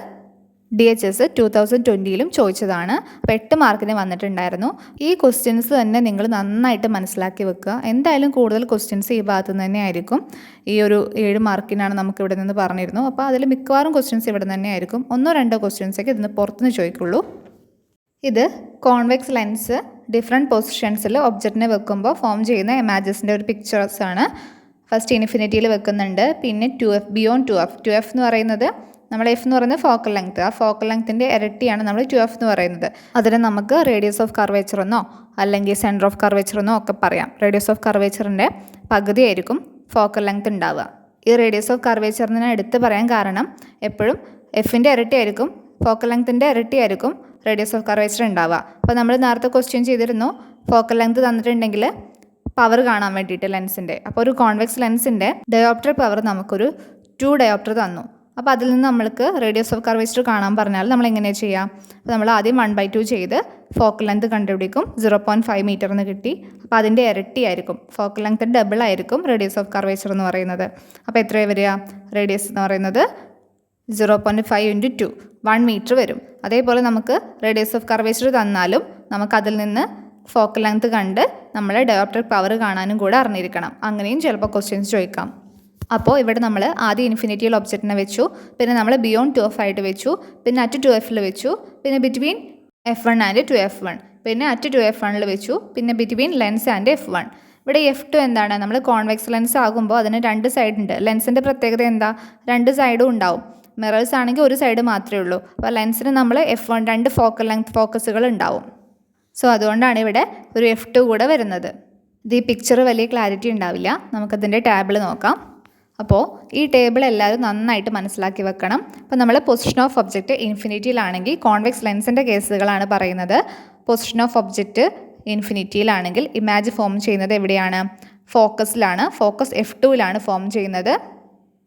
[SPEAKER 1] DHS 2020 ചോദിച്ചതാണ്. അപ്പോൾ 8 മാർക്കിന് വന്നിട്ടുണ്ടായിരുന്നു. ഈ ക്വസ്റ്റ്യൻസ് തന്നെ നിങ്ങൾ നന്നായിട്ട് മനസ്സിലാക്കി വെക്കുക. എന്തായാലും കൂടുതൽ ക്വസ്റ്റ്യൻസ് ഈ ഭാഗത്തു നിന്ന് തന്നെ ആയിരിക്കും. ഈ ഒരു 7 മാർക്കിനാണ് നമുക്ക് ഇവിടെ നിന്ന് പറഞ്ഞിരുന്നു. അപ്പോൾ അതിൽ മിക്കവാറും ക്വസ്റ്റ്യൻസ് ഇവിടെ തന്നെ ആയിരിക്കും. 1-2 ക്വസ്റ്റ്യൻസൊക്കെ ഇതിന് പുറത്തുനിന്ന് ചോദിക്കുള്ളൂ. ഇത് കോൺവെക്സ് ലെൻസ് ഡിഫറെൻറ്റ് പൊസിഷൻസിൽ ഒബ്ജക്റ്റിനെ വെക്കുമ്പോൾ ഫോം ചെയ്യുന്ന ഇമേജസിൻ്റെ ഒരു പിക്ചേഴ്സാണ്. ഫസ്റ്റ് ഇൻഫിനിറ്റിയിൽ വെക്കുന്നുണ്ട്, പിന്നെ 2F, ബിയോണ്ട് 2F. 2F എന്ന് പറയുന്നത് നമ്മൾ F എന്ന് പറയുന്നത് ഫോക്കൽ ലെങ്ത്. ആ ഫോക്കൽ ലെങ്ത്തിൻ്റെ ഇരട്ടിയാണ് നമ്മൾ 2F എന്ന് പറയുന്നത്. അതിന് നമുക്ക് റേഡിയസ് ഓഫ് കർവേച്ചർ എന്നോ അല്ലെങ്കിൽ സെൻറ്റർ ഓഫ് കർവേച്ചർ എന്നോ ഒക്കെ പറയാം. റേഡിയസ് ഓഫ് കർവേച്ചറിൻ്റെ പകുതിയായിരിക്കും ഫോക്കൽ ലെങ്ത് ഉണ്ടാവുക. ഈ റേഡിയസ് ഓഫ് കർവേച്ചറിനെ എടുത്ത് പറയാൻ കാരണം എപ്പോഴും Fൻ്റെ ഇരട്ടിയായിരിക്കും, ഫോക്കൽ ലെങ്ത്തിൻ്റെ ഇരട്ടിയായിരിക്കും റേഡിയസ് ഓഫ് കർവേച്ചർ ഉണ്ടാവുക. അപ്പോൾ നമ്മൾ നേരത്തെ ക്വസ്റ്റ്യൻ ചെയ്തിരുന്നു, ഫോക്കൽ ലെങ്ത് തന്നിട്ടുണ്ടെങ്കിൽ പവർ കാണാൻ വേണ്ടിയിട്ട് ലെൻസിൻ്റെ. അപ്പോൾ ഒരു കോൺവെക്സ് ലെൻസിൻ്റെ ഡയോപ്റ്റർ പവർ നമുക്കൊരു 2 ഡയോപ്റ്റർ തന്നു. അപ്പോൾ അതിൽ നിന്ന് നമ്മൾക്ക് റേഡിയസ് ഓഫ് കർവേച്ചർ കാണാൻ പറഞ്ഞാൽ നമ്മൾ എങ്ങനെ ചെയ്യാം? അപ്പോൾ നമ്മൾ ആദ്യം 1/2 ചെയ്ത് ഫോക്കൽ ലെങ്ത് കണ്ടുപിടിക്കും. 0.5 മീറ്റർ എന്ന് കിട്ടി. അപ്പോൾ അതിൻ്റെ ഇരട്ടിയായിരിക്കും, ഫോക്കൽ ലെങ്ത് ഡബിൾ ആയിരിക്കും റേഡിയസ് ഓഫ് കർവേച്ചർ എന്ന് പറയുന്നത്. അപ്പോൾ എത്രയാണ് വരിക? റേഡിയസ് എന്ന് പറയുന്നത് 0.5 × 2 1 മീറ്റർ വരും. അതേപോലെ നമുക്ക് റേഡിയസ് ഓഫ് കർവേച്ചർ തന്നാലും നമുക്കതിൽ നിന്ന് ഫോക്കൽ ലെങ്ത് കണ്ട് നമ്മൾ ഡയോപ്ട്രിക് പവർ കാണാനും കൂടെ അറിഞ്ഞിരിക്കണം. അങ്ങനെയും ചിലപ്പോൾ ക്വസ്റ്റ്യൻസ് ചോദിക്കാം. അപ്പോൾ ഇവിടെ നമ്മൾ ആദ്യം ഇൻഫിനിറ്റിയിൽ ഒബ്ജക്റ്റിനെ വെച്ചു, പിന്നെ നമ്മൾ ബിയോണ്ട് 2f ആയിട്ട് വെച്ചു, പിന്നെ അറ്റ് 2fൽ വെച്ചു, പിന്നെ ബിറ്റ്വീൻ f1 ആൻഡ് 2f1, പിന്നെ അറ്റ് 2f1ൽ വെച്ചു, പിന്നെ ബിറ്റ്വീൻ ലെൻസ് ആൻഡ് f1. ഇവിടെ f2 എന്താണ്? നമ്മൾ കോൺവെക്സ് ലെൻസ് ആകുമ്പോൾ അതിന് 2 സൈഡ് ഉണ്ട്. ലെൻസിൻ്റെ പ്രത്യേകത എന്താ? 2 സൈഡും ഉണ്ടാവും. മിറേഴ്സ് ആണെങ്കിൽ ഒരു സൈഡ് മാത്രമേ ഉള്ളൂ. അപ്പോൾ ലെൻസിന് നമ്മൾ f1 2 ഫോക്കൽ ലെങ്ത് ഫോക്കസുകൾ ഉണ്ടാവും. സോ അതുകൊണ്ടാണ് ഇവിടെ ഒരു f2 കൂടെ വരുന്നത്. ഇത് ഈ പിക്ചർ വലിയ ക്ലാരിറ്റി ഉണ്ടാവില്ല. നമുക്കതിൻ്റെ ടേബിൾ നോക്കാം. അപ്പോൾ ഈ ടേബിൾ എല്ലാവരും നന്നായിട്ട് മനസ്സിലാക്കി വെക്കണം. അപ്പോൾ നമ്മൾ പൊസിഷൻ ഓഫ് ഒബ്ജക്റ്റ് ഇൻഫിനിറ്റിയിലാണെങ്കിൽ കോൺവെക്സ് ലെൻസിൻ്റെ കേസുകളാണ് പറയുന്നത്. പൊസിഷൻ ഓഫ് ഒബ്ജക്റ്റ് ഇൻഫിനിറ്റിയിലാണെങ്കിൽ ഇമാജ് ഫോം ചെയ്യുന്നത് എവിടെയാണ്? ഫോക്കസിലാണ്. ഫോക്കസ് f2ലാണ് ഫോം ചെയ്യുന്നത്.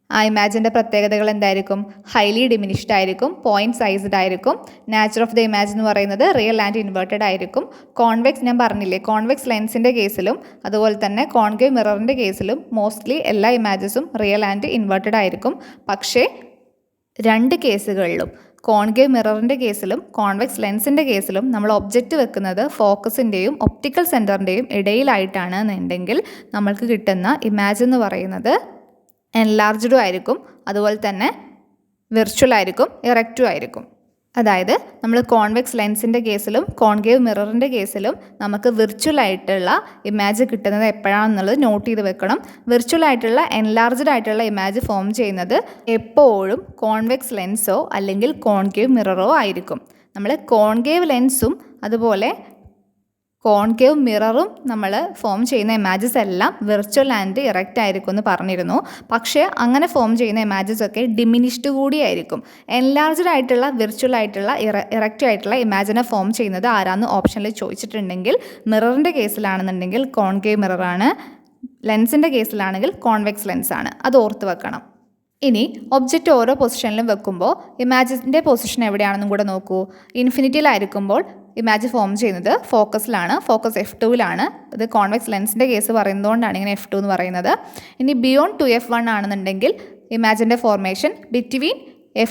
[SPEAKER 1] ആ ഇമാജിൻ്റെ പ്രത്യേകതകൾ എന്തായിരിക്കും? ഹൈലി ഡിമിനിഷ്ഡ് ആയിരിക്കും, പോയിൻറ്റ് സൈസ്ഡ് ആയിരിക്കും. നാച്ചർ ഓഫ് ദ ഇമാജ് എന്ന് പറയുന്നത് റിയൽ ആൻഡ് ഇൻവേർട്ടഡ് ആയിരിക്കും. കോൺവെക്സ് ഞാൻ പറഞ്ഞില്ലേ, കോൺവെക്സ് ലെൻസിൻ്റെ കേസിലും അതുപോലെ തന്നെ കോൺകേവ് മിററിൻ്റെ കേസിലും മോസ്റ്റ്ലി എല്ലാ ഇമാജസും റിയൽ ആൻഡ് ഇൻവേർട്ടഡ് ആയിരിക്കും. പക്ഷേ 2 കേസുകളിലും, കോൺകേവ് മിററിൻ്റെ കേസിലും കോൺവെക്സ് ലെൻസിൻ്റെ കേസിലും നമ്മൾ ഒബ്ജക്റ്റ് വെക്കുന്നത് ഫോക്കസിൻ്റെയും ഒപ്റ്റിക്കൽ സെൻറ്ററിൻ്റെയും ഇടയിലായിട്ടാണ് എന്നുണ്ടെങ്കിൽ നമ്മൾക്ക് കിട്ടുന്ന ഇമാജ് എന്ന് പറയുന്നത് എൻലാർജ്ഡും ആയിരിക്കും, അതുപോലെ തന്നെ വിർച്വൽ ആയിരിക്കും, ഇറക്റ്റും ആയിരിക്കും. അതായത് നമ്മൾ കോൺവെക്സ് ലെൻസിൻ്റെ കേസിലും കോൺകേവ് മിററിൻ്റെ കേസിലും നമുക്ക് വിർച്വൽ ആയിട്ടുള്ള ഇമാജ് കിട്ടുന്നത് എപ്പോഴാണെന്നുള്ളത് നോട്ട് ചെയ്ത് വെക്കണം. വിർച്വൽ ആയിട്ടുള്ള എൻലാർജ്ഡ് ആയിട്ടുള്ള ഇമാജ് ഫോം ചെയ്യുന്നത് എപ്പോഴും കോൺവെക്സ് ലെൻസോ അല്ലെങ്കിൽ കോൺകേവ് മിററോ ആയിരിക്കും. നമ്മൾ കോൺകേവ് ലെൻസും അതുപോലെ കോൺകേവ് മിററും നമ്മൾ ഫോം ചെയ്യുന്ന ഇമാജസ് എല്ലാം വിർച്വൽ ആൻഡ് ഇറക്റ്റ് ആയിരിക്കും എന്ന് പറഞ്ഞിരുന്നു. പക്ഷേ അങ്ങനെ ഫോം ചെയ്യുന്ന ഇമാജസ് ഒക്കെ ഡിമിനിഷ്ഡ് കൂടിയായിരിക്കും. എൻലാർജ്ഡ് ആയിട്ടുള്ള വിർച്വൽ ആയിട്ടുള്ള ഇറക്റ്റ് ആയിട്ടുള്ള ഇമാജിനെ ഫോം ചെയ്യുന്നത് ആരാന്ന് ഓപ്ഷനിൽ ചോദിച്ചിട്ടുണ്ടെങ്കിൽ മിററിൻ്റെ കേസിലാണെന്നുണ്ടെങ്കിൽ കോൺകേവ് മിററാണ്, ലെൻസിൻ്റെ കേസിലാണെങ്കിൽ കോൺവെക്സ് ലെൻസാണ്. അത് ഓർത്ത് വെക്കണം. ഇനി ഒബ്ജക്റ്റ് ഓരോ പൊസിഷനിലും വെക്കുമ്പോൾ ഇമാജിൻ്റെ പൊസിഷൻ എവിടെയാണെന്നും കൂടെ നോക്കൂ. ഇൻഫിനിറ്റിയിലായിരിക്കുമ്പോൾ ഇമാജ് ഫോം ചെയ്യുന്നത് ഫോക്കസിലാണ്, ഫോക്കസ് f2ലാണ്. ഇത് കോൺവെക്സ് ലെൻസിൻ്റെ കേസ് പറയുന്നതുകൊണ്ടാണ് ഇങ്ങനെ f2 എന്ന് പറയുന്നത്. ഇനി ബിയോണ്ട് 2f1 ആണെന്നുണ്ടെങ്കിൽ ഇമാജിൻ്റെ formation between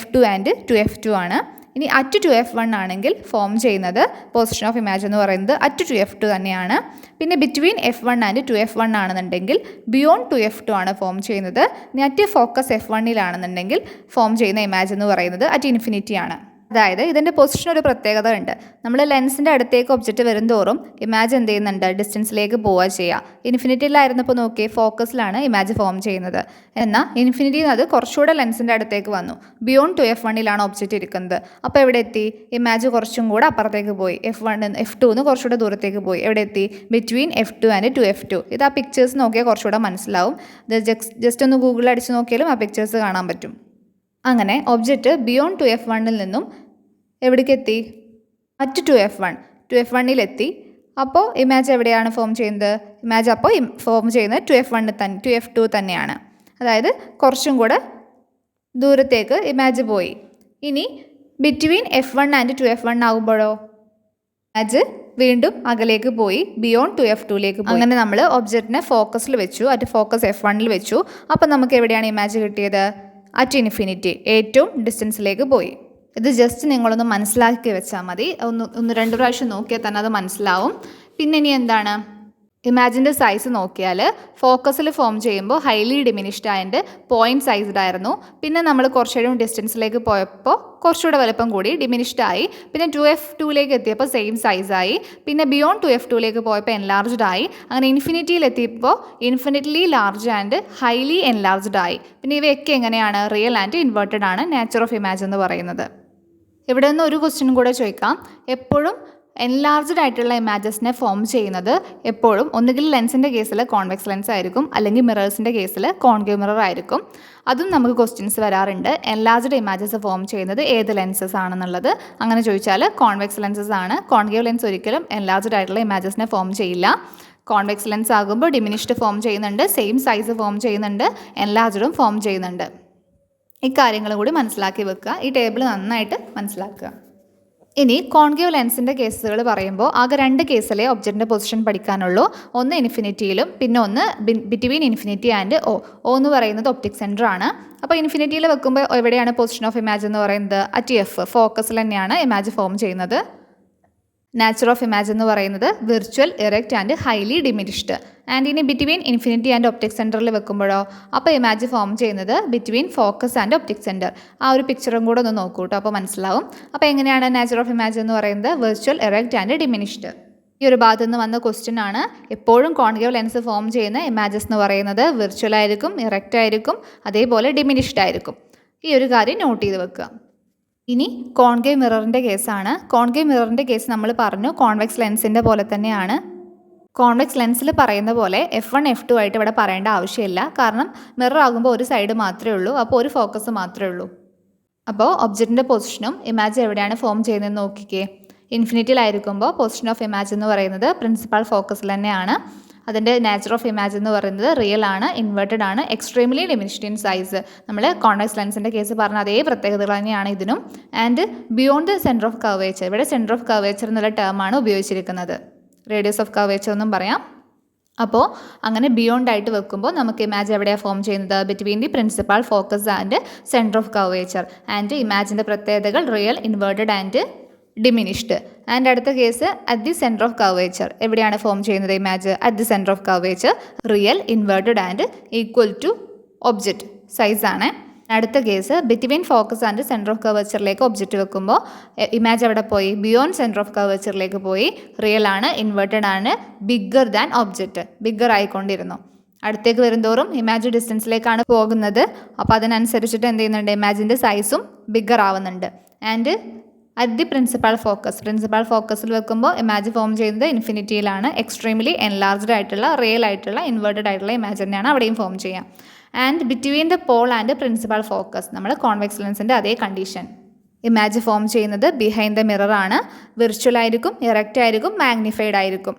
[SPEAKER 1] f2 and 2f2 ആണ്. ഇനി അറ്റ് 2f1 ആണെങ്കിൽ ഫോം ചെയ്യുന്നത് പൊസിഷൻ ഓഫ് ഇമാജ് എന്ന് പറയുന്നത് അറ്റ് 2f2 തന്നെയാണ്. പിന്നെ ബിറ്റ്വീൻ f1 ആൻഡ് 2f1 ആണെന്നുണ്ടെങ്കിൽ ബിയോണ്ട് 2f2 ആണ് ഫോം ചെയ്യുന്നത്. ഇനി അറ്റ് ഫോക്കസ് f1ലാണെന്നുണ്ടെങ്കിൽ ഫോം ചെയ്യുന്ന ഇമാജ് എന്ന് പറയുന്നത് അറ്റ് ഇൻഫിനിറ്റി ആണ്. അതായത് ഇതിൻ്റെ പൊസിഷൻ ഒരു പ്രത്യേകത ഉണ്ട്. നമ്മൾ ലെൻസിൻ്റെ അടുത്തേക്ക് ഒബ്ജക്റ്റ് വരുംതോറും ഇമാജ് എന്ത് ചെയ്യുന്നുണ്ട്? ഡിസ്റ്റൻസിലേക്ക് പോവുക ചെയ്യുക. ഇൻഫിനിറ്റിയിലായിരുന്നപ്പോൾ നോക്കി ഫോക്കസിലാണ് ഇമാജ് ഫോം ചെയ്യുന്നത്. എന്നാൽ ഇൻഫിനിറ്റിയിൽ നിന്ന് അത് കുറച്ചുകൂടെ ലെൻസിൻ്റെ അടുത്തേക്ക് വന്നു. ബിയോണ്ട് 2f1ലാണ് ഒബ്ജക്റ്റ് ഇരിക്കുന്നത്. അപ്പോൾ എവിടെ എത്തി? ഇമാജ് കുറച്ചും കൂടെ അപ്പുറത്തേക്ക് പോയി. f2 കുറച്ചുകൂടെ ദൂരത്തേക്ക് പോയി. എവിടെ എത്തി? Between f2 and 2f2. ഇത് ആ പിക്ചേഴ്സ് നോക്കിയാൽ കുറച്ചുകൂടെ മനസ്സിലാവും. ഇത് ജസ്റ്റ് ഒന്ന് ഗൂഗിളിൽ അടിച്ച് നോക്കിയാലും ആ പിക്ചേഴ്സ് കാണാൻ പറ്റും. അങ്ങനെ ഒബ്ജക്റ്റ് ബിയോണ്ട് 2f1ൽ നിന്നും എവിടേക്ക് എത്തി? അറ്റ് 2f1ലെത്തി. അപ്പോൾ ഇമാജ് എവിടെയാണ് ഫോം ചെയ്യുന്നത്? ഇമാജ് അപ്പോൾ ഫോം ചെയ്യുന്നത് 2f2 തന്നെയാണ്. അതായത് കുറച്ചും കൂടെ ദൂരത്തേക്ക് ഇമാജ് പോയി. ഇനി between f1 and 2f1 ആകുമ്പോഴോ image വീണ്ടും അകലേക്ക് പോയി, ബിയോണ്ട് 2f2ലേക്ക് പോയി. അങ്ങനെ നമ്മൾ ഒബ്ജക്റ്റിനെ ഫോക്കസിൽ വെച്ചു, അറ്റ് ഫോക്കസ് f1ൽ വെച്ചു. അപ്പോൾ നമുക്ക് എവിടെയാണ് ഇമാജ് കിട്ടിയത്? അറ്റ് ഇൻഫിനിറ്റി, ഏറ്റവും ഡിസ്റ്റൻസിലേക്ക് പോയി. ഇത് ജസ്റ്റ് നിങ്ങളൊന്ന് മനസ്സിലാക്കി വെച്ചാൽ മതി. ഒന്ന് 2 പ്രാവശ്യം നോക്കിയാൽ തന്നെ അത് മനസ്സിലാവും. പിന്നെ ഇനി എന്താണ്? ഇമാജിൻ്റെ സൈസ് നോക്കിയാൽ ഫോക്കസിൽ ഫോം ചെയ്യുമ്പോൾ highly diminished and point sized ആയിരുന്നു. പിന്നെ നമ്മൾ കുറച്ചുകൂടി ഡിസ്റ്റൻസിലേക്ക് പോയപ്പോൾ കുറച്ചുകൂടെ വലുപ്പം കൂടി ഡിമിനിഷ്ഡ് ആയി. പിന്നെ 2f2ലേക്ക് എത്തിയപ്പോൾ സെയിം സൈസായി. പിന്നെ ബിയോണ്ട് 2f2ലേക്ക് പോയപ്പോൾ എൻലാർജ്ഡ് ആയി. അങ്ങനെ ഇൻഫിനിറ്റിയിൽ എത്തിയപ്പോൾ infinitely large and highly enlarged ആയി. പിന്നെ ഇവയൊക്കെ എങ്ങനെയാണ്? റിയൽ ആൻഡ് ഇൻവേർട്ടഡ് ആണ് നാച്ചർ ഓഫ് ഇമാജ് എന്ന് പറയുന്നത്. ഇവിടെ നിന്ന് ഒരു ക്വസ്റ്റ്യൻ കൂടെ ചോദിക്കാം. എപ്പോഴും എൻലാർജ്ഡ് ആയിട്ടുള്ള ഇമാജസിനെ ഫോം ചെയ്യുന്നത് എപ്പോഴും ഒന്നുകിൽ ലെൻസിൻ്റെ കേസിൽ കോൺവെക്സ് ലെൻസ് ആയിരിക്കും, അല്ലെങ്കിൽ മിറേഴ്സിൻ്റെ കേസിൽ കോൺകേവ് മിറർ ആയിരിക്കും. അതും നമുക്ക് ക്വസ്റ്റ്യൻസ് വരാറുണ്ട്. എൻലാർജ്ഡ് ഇമാജസ് ഫോം ചെയ്യുന്നത് ഏത് ലെൻസസ് ആണെന്നുള്ളത്. അങ്ങനെ ചോദിച്ചാൽ കോൺവെക്സ് ലെൻസസ് ആണ്. കോൺകേവ് ലെൻസ് ഒരിക്കലും എൻലാർജ്ഡ് ആയിട്ടുള്ള ഇമാജസിനെ ഫോം ചെയ്യില്ല. കോൺവെക്സ് ലെൻസ് ആകുമ്പോൾ ഡിമിനിഷ്ഡ് ഫോം ചെയ്യുന്നുണ്ട്, സെയിം സൈസ് ഫോം ചെയ്യുന്നുണ്ട്, എൻലാർജ്ഡും ഫോം ചെയ്യുന്നുണ്ട്. ഈ കാര്യങ്ങളും കൂടി മനസ്സിലാക്കി വെക്കുക. ഈ ടേബിൾ നന്നായിട്ട് മനസ്സിലാക്കുക. ഇനി കോൺകേവ് ലെൻസിൻ്റെ കേസുകൾ പറയുമ്പോൾ ആകെ 2 കേസിലെ ഒബ്ജക്റ്റിൻ്റെ പൊസിഷൻ പഠിക്കാനുള്ളൂ. ഒന്ന് ഇൻഫിനിറ്റിയിലും പിന്നെ ഒന്ന് ബിറ്റ്വീൻ ഇൻഫിനിറ്റി ആൻഡ് ഒ എന്ന് പറയുന്നത് ഒപ്റ്റിക് സെൻറ്റർ ആണ്. അപ്പോൾ ഇൻഫിനിറ്റിയിൽ വെക്കുമ്പോൾ എവിടെയാണ് പൊസിഷൻ ഓഫ് ഇമാജ് എന്ന് പറയുന്നത്? അറ്റ് എഫ്, ഫോക്കസിൽ തന്നെയാണ് ഇമാജ് ഫോം ചെയ്യുന്നത്. നാച്ചർ ഓഫ് ഇമാജ് എന്ന് പറയുന്നത് virtual, erect and highly diminished. And ഇനി ബിറ്റ്വീൻ ഇൻഫിനിറ്റി ആൻഡ് ഒപ്റ്റിക് സെൻറ്ററിൽ വെക്കുമ്പോഴോ അപ്പോൾ ഇമാജ് ഫോം ചെയ്യുന്നത് between focus and optic centre. ആ ഒരു പിക്ചറും കൂടെ ഒന്ന് നോക്കൂ കേട്ടോ, അപ്പോൾ മനസ്സിലാവും. അപ്പോൾ എങ്ങനെയാണ് നാച്ചർ ഓഫ് ഇമാജ് എന്ന് പറയുന്നത്? Virtual, erect and diminished. ഈ ഒരു ഭാഗത്തു നിന്ന് വന്ന ക്വസ്റ്റ്യൻ ആണ്. എപ്പോഴും കോൺകേവ് ലെൻസ് ഫോം ചെയ്യുന്ന ഇമാജസ് എന്ന് പറയുന്നത് വിർച്വൽ ആയിരിക്കും, ഇറക്റ്റ് ആയിരിക്കും, അതേപോലെ ഡിമിനിഷ്ഡ് ആയിരിക്കും. ഈ ഒരു കാര്യം നോട്ട് ചെയ്ത് വെക്കുക. ഇനി കോൺകേവ് മിററിൻ്റെ കേസാണ്. കോൺകേവ് മിററിൻ്റെ കേസ് നമ്മൾ പറഞ്ഞു കോൺവെക്സ് ലെൻസിൻ്റെ പോലെ തന്നെയാണ്. കോൺവെക്സ് ലെൻസിൽ പറയുന്ന പോലെ F1 F2 ആയിട്ട് ഇവിടെ പറയേണ്ട ആവശ്യമില്ല. കാരണം മിറർ ആകുമ്പോൾ ഒരു സൈഡ് മാത്രമേ ഉള്ളൂ, അപ്പോൾ ഒരു ഫോക്കസ് മാത്രമേ ഉള്ളൂ. അപ്പോൾ ഒബ്ജക്റ്റിൻ്റെ പൊസിഷനും ഇമാജ് എവിടെയാണ് ഫോം ചെയ്യുന്നതെന്ന് നോക്കിക്കേ. ഇൻഫിനിറ്റിയിലായിരിക്കുമ്പോൾ പൊസിഷൻ ഓഫ് ഇമാജ് എന്ന് പറയുന്നത് പ്രിൻസിപ്പൽ ഫോക്കസിൽ തന്നെയാണ്. അതിൻ്റെ നാച്ചർ ഓഫ് ഇമാജ് എന്ന് പറയുന്നത് റിയൽ ആണ്, ഇൻവേർട്ടഡ് ആണ്, എക്സ്ട്രീംലി ഡിമിനിഷ്ഡ് ഇൻ സൈസ്. നമ്മൾ കോൺവെക്സ് ലെൻസിൻ്റെ കേസ് പറഞ്ഞ അതേ പ്രത്യേകതകൾ തന്നെയാണ് ഇതിനും. And beyond the centre of curvature, ഇവിടെ സെൻറ്റർ ഓഫ് കർവേച്ചർ എന്നുള്ള ടേമാണ് ഉപയോഗിച്ചിരിക്കുന്നത്. റേഡിയസ് ഓഫ് കർവേച്ചർ എന്നും പറയാം. അപ്പോൾ അങ്ങനെ ബിയോണ്ട് ആയിട്ട് വെക്കുമ്പോൾ നമുക്ക് ഇമാജ് എവിടെയാണ് ഫോം ചെയ്യുന്നത്? Between the principal focus and centre of curvature. And ഇമാജിൻ്റെ പ്രത്യേകതകൾ real, inverted and diminished. And അടുത്ത case at the centre of curvature. എവിടെയാണ് ഫോം ചെയ്യുന്നത് image? At the centre of curvature, real, inverted and equal to object size ആണ്. അടുത്ത case between focus and centre of കർവേച്ചറിലേക്ക് object വെക്കുമ്പോൾ image എവിടെ പോയി? Beyond centre of കർവേച്ചറിലേക്ക് പോയി. Real ആണ്, ഇൻവേർട്ടഡ് ആണ്, ബിഗ്ഗർ ദാൻ ഒബ്ജക്റ്റ്, ബിഗ്ഗർ ആയിക്കൊണ്ടിരുന്നു. അടുത്തേക്ക് വരുന്തോറും ഇമാജ് ഡിസ്റ്റൻസിലേക്കാണ് പോകുന്നത്. അപ്പോൾ അതിനനുസരിച്ചിട്ട് എന്ത് ചെയ്യുന്നുണ്ട്? ഇമാജിൻ്റെ സൈസും ബിഗ്ഗർ ആവുന്നുണ്ട്. ആൻഡ് അറ്റ് ദി പ്രിൻസിപ്പൽ ഫോക്കസിൽ വെക്കുമ്പോൾ ഇമാജ് ഫോം ചെയ്യുന്നത് ഇൻഫിനിറ്റിയിലാണ്. എക്സ്ട്രീംലി എൻലാർജ്ഡ് ആയിട്ടുള്ള, റിയൽ ആയിട്ടുള്ള, ഇൻവേർട്ടഡ് ആയിട്ടുള്ള ഇമാജ് തന്നെയാണ് അവിടെയും ഫോം ചെയ്യാം. And between the pole and principal focus, നമ്മൾ കോൺവെക്സ് ലെൻസിൻ്റെ അതേ കണ്ടീഷൻ. ഇമാജ് ഫോം ചെയ്യുന്നത് ബിഹൈൻഡ് ദ മിറർ ആണ്. വിർച്വൽ ആയിരിക്കും, ഇറക്റ്റ് ആയിരിക്കും, മാഗ്നിഫൈഡ് ആയിരിക്കും.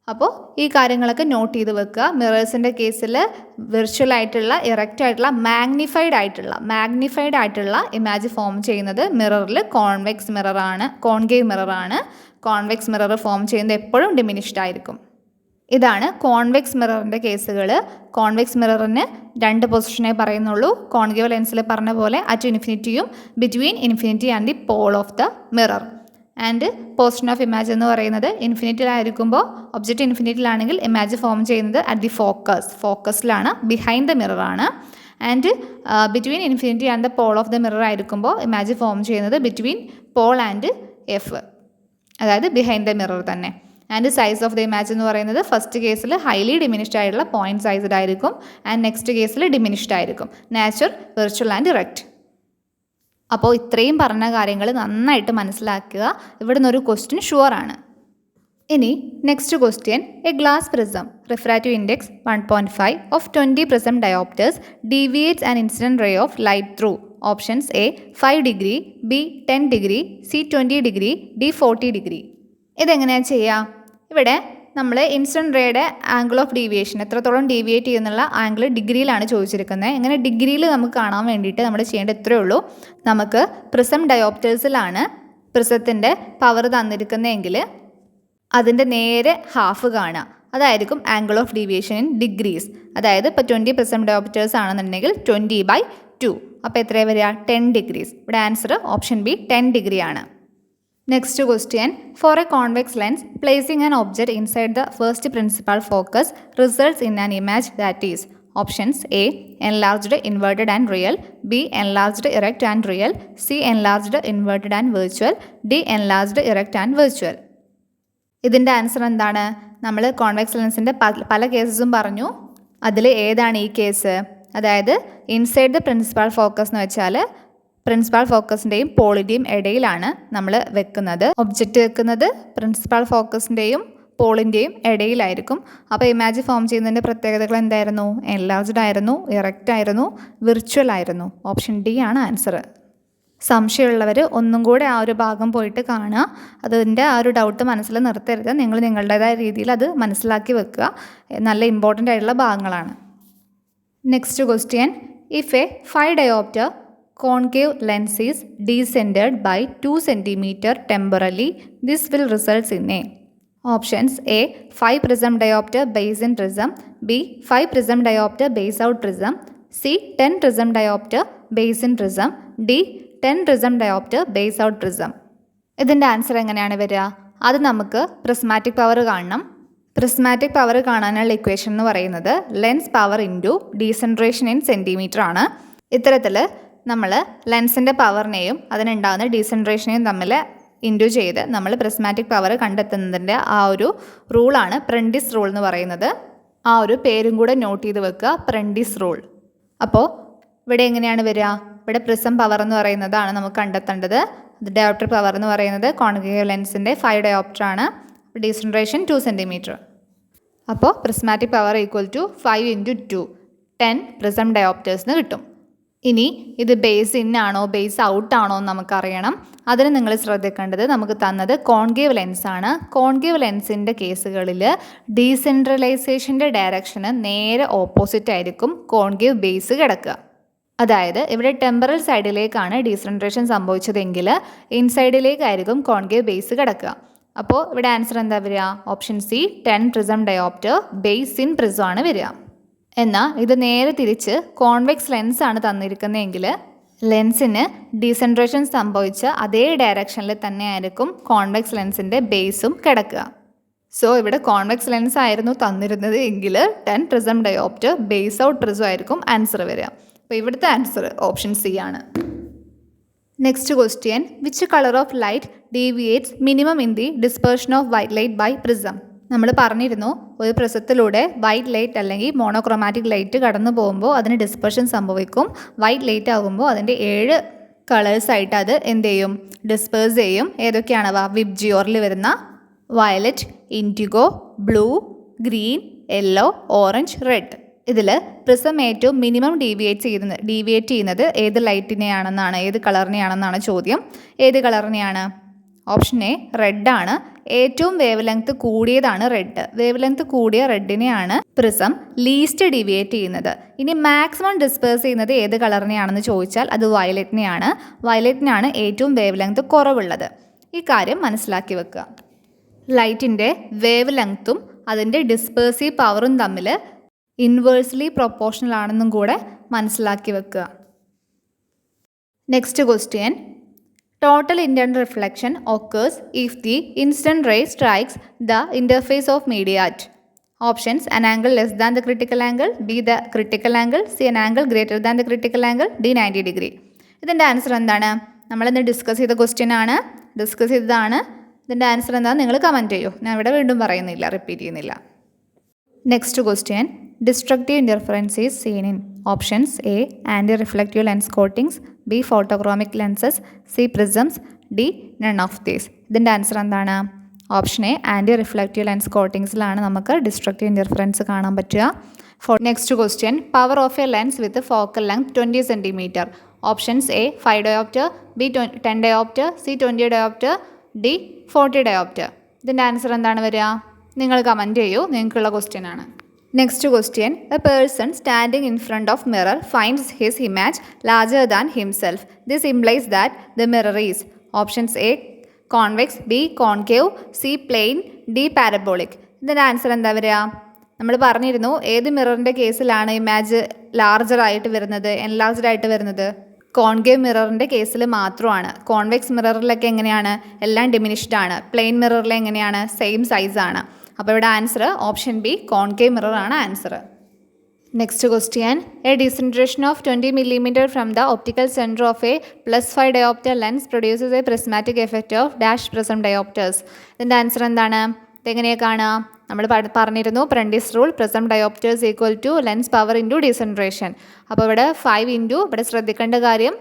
[SPEAKER 1] അപ്പോൾ ഈ കാര്യങ്ങളൊക്കെ നോട്ട് ചെയ്ത് വെക്കുക. മിറേഴ്സിൻ്റെ കേസിൽ വിർച്വൽ ആയിട്ടുള്ള, ഇറക്റ്റ് ആയിട്ടുള്ള, മാഗ്നിഫൈഡ് ആയിട്ടുള്ള ഇമാജ് ഫോം ചെയ്യുന്നത് മിററിൽ കോൺവെക്സ് മിററാണ്, കോൺകേവ് മിററാണ്. കോൺവെക്സ് മിറർ ഫോം ചെയ്യുന്നത് എപ്പോഴും ഡിമിനിഷ്ഡ് ആയിരിക്കും. ഇതാണ് കോൺവെക്സ് മിററിൻ്റെ കേസുകൾ. കോൺവെക്സ് മിററിന് 2 പൊസിഷനേ പറയുന്നുള്ളൂ. കോൺകേവ് ലെൻസിൽ പറഞ്ഞ പോലെ അറ്റ് ഇൻഫിനിറ്റിയും between infinity and the pole of the mirror. And position of image എന്ന് പറയുന്നത് ഇൻഫിനിറ്റിയിലായിരിക്കുമ്പോൾ, ഒബ്ജക്റ്റ് ഇൻഫിനിറ്റിയിലാണെങ്കിൽ ഇമാജ് ഫോം ചെയ്യുന്നത് അറ്റ് ദി ഫോക്കസിലാണ്, ബിഹൈൻഡ് ദ മിററാണ്. And between infinity and the pole of the mirror ആയിരിക്കുമ്പോൾ ഇമാജ് ഫോം ചെയ്യുന്നത് ബിറ്റ്വീൻ പോൾ ആൻഡ് എഫ്, അതായത് ബിഹൈൻഡ് ദ മിറർ തന്നെ. And size of the image എന്ന് പറയുന്നത് ഫസ്റ്റ് കേസിൽ ഹൈലി ഡിമിനിഷ്ഡ് ആയിട്ടുള്ള പോയിന്റ് സൈസ്ഡ് ആയിരിക്കും. ആൻഡ് നെക്സ്റ്റ് കേസിൽ ഡിമിനിഷ്ഡ് ആയിരിക്കും. Nature, virtual and erect. അപ്പോൾ ഇത്രയും പറഞ്ഞ കാര്യങ്ങൾ നന്നായിട്ട് മനസ്സിലാക്കുക. ഇവിടെ നിന്നൊരു ക്വസ്റ്റ്യൻ ഷുവർ ആണ്. ഇനി next question. A glass prism refractive index 1.5 of 20 prism diopters deviates an incident ray of light through options a 5 degree, b 10 degree, c 20 degree, d 40 degree. ഇതെങ്ങനെയാണ് ചെയ്യുക? ഇവിടെ നമ്മൾ ഇൻസിഡൻറ്റ് റേയുടെ ആംഗിൾ ഓഫ് ഡീവിയേഷൻ എത്രത്തോളം deviate ചെയ്യുന്നുള്ള angle ഡിഗ്രിയിലാണ് ചോദിച്ചിരിക്കുന്നത്. ഇങ്ങനെ ഡിഗ്രിയിൽ നമുക്ക് കാണാൻ വേണ്ടിയിട്ട് നമ്മൾ ചെയ്യേണ്ട ഇത്രയേ ഉള്ളൂ. നമുക്ക് പ്രിസം ഡയോപ്റ്റേഴ്സിലാണ് പ്രിസത്തിൻ്റെ പവർ തന്നിരിക്കുന്നതെങ്കിൽ അതിൻ്റെ നേരെ ഹാഫ് കാണുക. അതായിരിക്കും angle of deviation in degrees. അതായത് ഇപ്പോൾ 20 പ്രിസം ഡയോപ്റ്റേഴ്സ് ആണെന്നുണ്ടെങ്കിൽ 20/2. അപ്പോൾ എത്രയാണ് വരിക? 10 ഡിഗ്രീസ്. ഇവിടെ ആൻസർ ഓപ്ഷൻ ബി 10 ഡിഗ്രി ആണ്. Next question. For a convex lens placing an object inside the first principal focus results in an image that is options A enlarged, inverted and real, B enlarged, erect and real, C enlarged, inverted and virtual, D enlarged, erect and virtual. ഇതിൻ്റെ answer എന്താണ്? നമ്മൾ convex ലെൻസിൻ്റെ പല കേസസും പറഞ്ഞു. അതിൽ ഏതാണ് ഈ case? അതായത് inside the principal focus എന്ന് വെച്ചാൽ പ്രിൻസിപ്പൽ ഫോക്കസിൻ്റെയും പോളിൻ്റെയും ഇടയിലാണ് നമ്മൾ വെക്കുന്നത്. ഒബ്ജക്റ്റ് വെക്കുന്നത് പ്രിൻസിപ്പൽ ഫോക്കസിൻ്റെയും പോളിൻ്റെയും ഇടയിലായിരിക്കും. അപ്പോൾ ഇമാജ് ഫോം ചെയ്യുന്നതിൻ്റെ പ്രത്യേകതകൾ എന്തായിരുന്നു? എൻലാർജ്ഡ് ആയിരുന്നു, ഇറക്റ്റ് ആയിരുന്നു, വിർച്വൽ ആയിരുന്നു. ഓപ്ഷൻ ഡി ആണ് ആൻസർ. സംശയമുള്ളവർ ഒന്നും കൂടെ ആ ഒരു ഭാഗം പോയിട്ട് കാണുക. അതിൻ്റെ ആ ഒരു ഡൗട്ട് മനസ്സിൽ നിർത്തരുത്. നിങ്ങൾ നിങ്ങളുടേതായ രീതിയിൽ അത് മനസ്സിലാക്കി വെക്കുക. നല്ല ഇമ്പോർട്ടൻ്റ് ആയിട്ടുള്ള ഭാഗങ്ങളാണ്. Next question. If A 5 diopter concave lens is decentered by 2 cm temporally, this will result in a options A 5 prism diopter base in prism, B 5 prism diopter base out prism, C 10 prism diopter base in prism, D 10 prism diopter base out prism. ഇതിൻ്റെ answer എങ്ങനെയാണ് വരിക? അത് നമുക്ക് prismatic power കാണണം. Prismatic power കാണാനുള്ള equation എന്ന് പറയുന്നത് lens power into decentration in centimetre ആണ്. ഇത്തരത്തിൽ നമ്മൾ ലെൻസിൻ്റെ പവറിനെയും അതിനുണ്ടാകുന്ന ഡീസെൻട്രേഷനെയും തമ്മിൽ ഇൻറ്റു ചെയ്ത് നമ്മൾ പ്രിസ്മാറ്റിക് പവർ കണ്ടെത്തുന്നതിൻ്റെ ആ ഒരു റൂളാണ് പ്രൻഡിസ് റൂൾ എന്ന് പറയുന്നത്. ആ ഒരു പേരും കൂടെ നോട്ട് ചെയ്ത് വെക്കുക, പ്രൻഡിസ് റൂൾ. അപ്പോൾ ഇവിടെ എങ്ങനെയാണ് വരിക? ഇവിടെ പ്രിസം പവർ എന്ന് പറയുന്നതാണ് നമുക്ക് കണ്ടെത്തേണ്ടത്. ഡയോപ്റ്റർ പവർ എന്ന് പറയുന്നത് കോൺകേവ് ലെൻസിൻ്റെ 5 ഡയോപ്റ്റർ ആണ്. Decentration 2 cm. അപ്പോൾ prismatic power equal to 5 × 2 10 prism diopters എന്ന് കിട്ടും. ഇനി ഇത് ബേസ് ഇൻ ആണോ ബേസ് ഔട്ട് ആണോ എന്ന് നമുക്കറിയണം. അതിന് നിങ്ങൾ ശ്രദ്ധിക്കേണ്ടത് നമുക്ക് തന്നത് കോൺകേവ് ലെൻസ് ആണ്. കോൺകേവ് ലെൻസിൻ്റെ കേസുകളിൽ ഡീസെൻട്രലൈസേഷൻ്റെ ഡയറക്ഷന് നേരെ ഓപ്പോസിറ്റ് ആയിരിക്കും കോൺകേവ് ബേസ് കിടക്കുക. അതായത് ഇവിടെ ടെമ്പറൽ സൈഡിലേക്കാണ് ഡീസെൻട്രേഷൻ സംഭവിച്ചതെങ്കിൽ ഇൻസൈഡിലേക്കായിരിക്കും കോൺകേവ് ബേസ് കിടക്കുക. അപ്പോൾ ഇവിടെ ആൻസർ എന്താ വരിക? Option C 10 prism dioptre base in prism ആണ് വരിക. എന്നാൽ ഇത് നേരെ തിരിച്ച് കോൺവെക്സ് ലെൻസ് ആണ് തന്നിരിക്കുന്നതെങ്കിൽ ലെൻസിന് ഡീസെൻട്രേഷൻ സംഭവിച്ച അതേ ഡയറക്ഷനിൽ തന്നെ ആയിരിക്കും കോൺവെക്സ് ലെൻസിൻ്റെ ബേസും കിടക്കുക. സോ ഇവിടെ കോൺവെക്സ് ലെൻസ് ആയിരുന്നു തന്നിരുന്നത് എങ്കിൽ 10 prism dioptre base out prism ആയിരിക്കും ആൻസർ വരിക. അപ്പോൾ ഇവിടുത്തെ ആൻസർ ഓപ്ഷൻ സി ആണ്. Next question, which colour of light deviates minimum in the dispersion of white light by prism? നമ്മൾ പറഞ്ഞിരുന്നു ഒരു പ്രിസത്തിലൂടെ വൈറ്റ് ലൈറ്റ് അല്ലെങ്കിൽ മോണോക്രോമാറ്റിക് ലൈറ്റ് കടന്നു പോകുമ്പോൾ അതിന് ഡിസ്പേർഷൻ സംഭവിക്കും. വൈറ്റ് ലൈറ്റ് ആകുമ്പോൾ അതിൻ്റെ 7 കളേഴ്സായിട്ട് അത് എന്ത് ചെയ്യും? ഡിസ്പേഴ്സ് ചെയ്യും. ഏതൊക്കെയാണവ? വിബ്ജിയോറിൽ വരുന്ന violet, IndiGo, blue, green, yellow, orange, red. ഇതിൽ പ്രിസം ഏറ്റവും മിനിമം ഡീവിയേറ്റ് ചെയ്യുന്നത് ഏത് ലൈറ്റിനെയാണെന്നാണ്, ഏത് കളറിനെയാണെന്നാണ് ചോദ്യം. ഏത് കളറിനെയാണ്? ഓപ്ഷൻ എ റെഡാണ്. ഏറ്റവും വേവ് ലെങ്ത് കൂടിയതാണ് റെഡ്. വേവ് ലെങ്ത് കൂടിയ റെഡിനെയാണ് പ്രിസം ലീസ്റ്റ് ഡീവിയേറ്റ് ചെയ്യുന്നത്. ഇനി മാക്സിമം ഡിസ്പേഴ്സ് ചെയ്യുന്നത് ഏത് കളറിനെയാണെന്ന് ചോദിച്ചാൽ അത് വയലറ്റിനെയാണ്. വയലറ്റിനാണ് ഏറ്റവും വേവ് ലെങ്ത് കുറവുള്ളത്. ഈ കാര്യം മനസ്സിലാക്കി വെക്കുക. ലൈറ്റിൻ്റെ വേവ് ലെങ്ത്തും അതിൻ്റെ ഡിസ്പേഴ്സീവ് പവറും തമ്മിൽ ഇൻവേഴ്സ്ലി പ്രൊപ്പോർഷണൽ ആണെന്നും കൂടെ മനസ്സിലാക്കി വെക്കുക. Next question, total internal reflection occurs if the incident ray strikes the interface of media at options an angle less than the critical angle, B the critical angle, C an angle greater than the critical angle, D 90 degree. ഇതിൻ്റെ answer എന്താണ്? നമ്മളിന്ന് discuss ചെയ്ത question ആണ്, discuss ചെയ്തതാണ്. ഇതിൻ്റെ answer എന്താണെന്ന് നിങ്ങൾ comment ചെയ്യൂ. ഞാൻ ഇവിടെ വീണ്ടും പറയുന്നില്ല, റിപ്പീറ്റ് ചെയ്യുന്നില്ല. Next question, destructive interference is seen in options A anti-reflective lens coatings, B photochromic lenses, C prisms, D none of these. ഇതിൻ്റെ ആൻസർ എന്താണ്? Option A anti reflective lens കോട്ടിങ്സിലാണ് നമുക്ക് ഡിസ്ട്രക്റ്റീവ് ഇൻ്റർഫറൻസ് കാണാൻ പറ്റുക. Next question, power of a lens with focal length 20 cm. Options a 5 diopter, b 10 diopter, c 20 diopter, d 40 diopter. ഇതിൻ്റെ answer എന്താണ് വരിക? നിങ്ങൾ കമൻറ്റ് ചെയ്യൂ, നിങ്ങൾക്കുള്ള ക്വസ്റ്റ്യൻ ആണ്. Next question, a person standing in front of mirror finds his image larger than himself. This implies that the mirror is options A convex, B concave, C plane, D parabolic. ഇതിൻ്റെ answer എന്താ വരിക? നമ്മൾ പറഞ്ഞിരുന്നു ഏത് മിററിൻ്റെ കേസിലാണ് image larger ആയിട്ട് വരുന്നത്, enlarged ആയിട്ട് വരുന്നത്? കോൺകേവ് മിററിൻ്റെ കേസിൽ മാത്രമാണ്. കോൺവെക്സ് മിററിലൊക്കെ എങ്ങനെയാണ്? എല്ലാം ഡിമിനിഷ്ഡ് ആണ്. പ്ലെയിൻ മിററിൽ എങ്ങനെയാണ്? സെയിം സൈസ് ആണ്. അപ്പോൾ ഇവിടെ answer option B concave mirror ആണ് answer. Next question, a decentration of 20 mm from the optical centre of a +5 diopter lens produces a prismatic effect of dash prism diopters. ഇതിൻ്റെ answer എന്താണ്? ഇതെങ്ങനെയാണ് കാണുക? നമ്മൾ പറഞ്ഞിരുന്നു Prentice rule, prism diopters equal to lens power into decentration. അപ്പോൾ ഇവിടെ 5 into, ഇവിടെ ശ്രദ്ധിക്കേണ്ട കാര്യം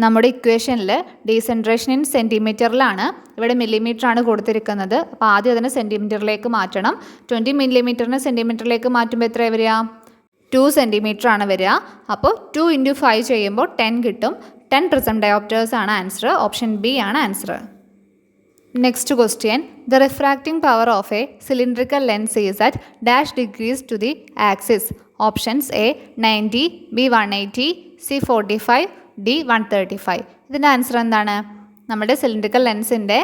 [SPEAKER 1] നമ്മുടെ ഇക്വേഷനിൽ ഡീസെൻട്രേഷൻ ഇൻ സെൻറ്റിമീറ്ററിലാണ്, ഇവിടെ മില്ലിമീറ്റർ ആണ് കൊടുത്തിരിക്കുന്നത്. അപ്പോൾ ആദ്യം അതിനെ സെൻറ്റിമീറ്ററിലേക്ക് മാറ്റണം. 20 mm സെൻറ്റിമീറ്ററിലേക്ക് മാറ്റുമ്പോൾ എത്ര വരിക? 2 cm ആണ് വരിക. അപ്പോൾ 2 × 5 ചെയ്യുമ്പോൾ 10 കിട്ടും. 10 പ്രിസം ഡയോപ്റ്റേഴ്സ് ആണ് ആൻസർ. ഓപ്ഷൻ ബി ആണ് answer. Next question, the refracting power of a cylindrical lens is at dash degrees to the axis. Options A 90, B 180, C 45, D 135. ഇതിൻ്റെ ആൻസർ എന്താണ്? നമ്മുടെ സിലിണ്ടറിക്കൽ ലെൻസിൻ്റെ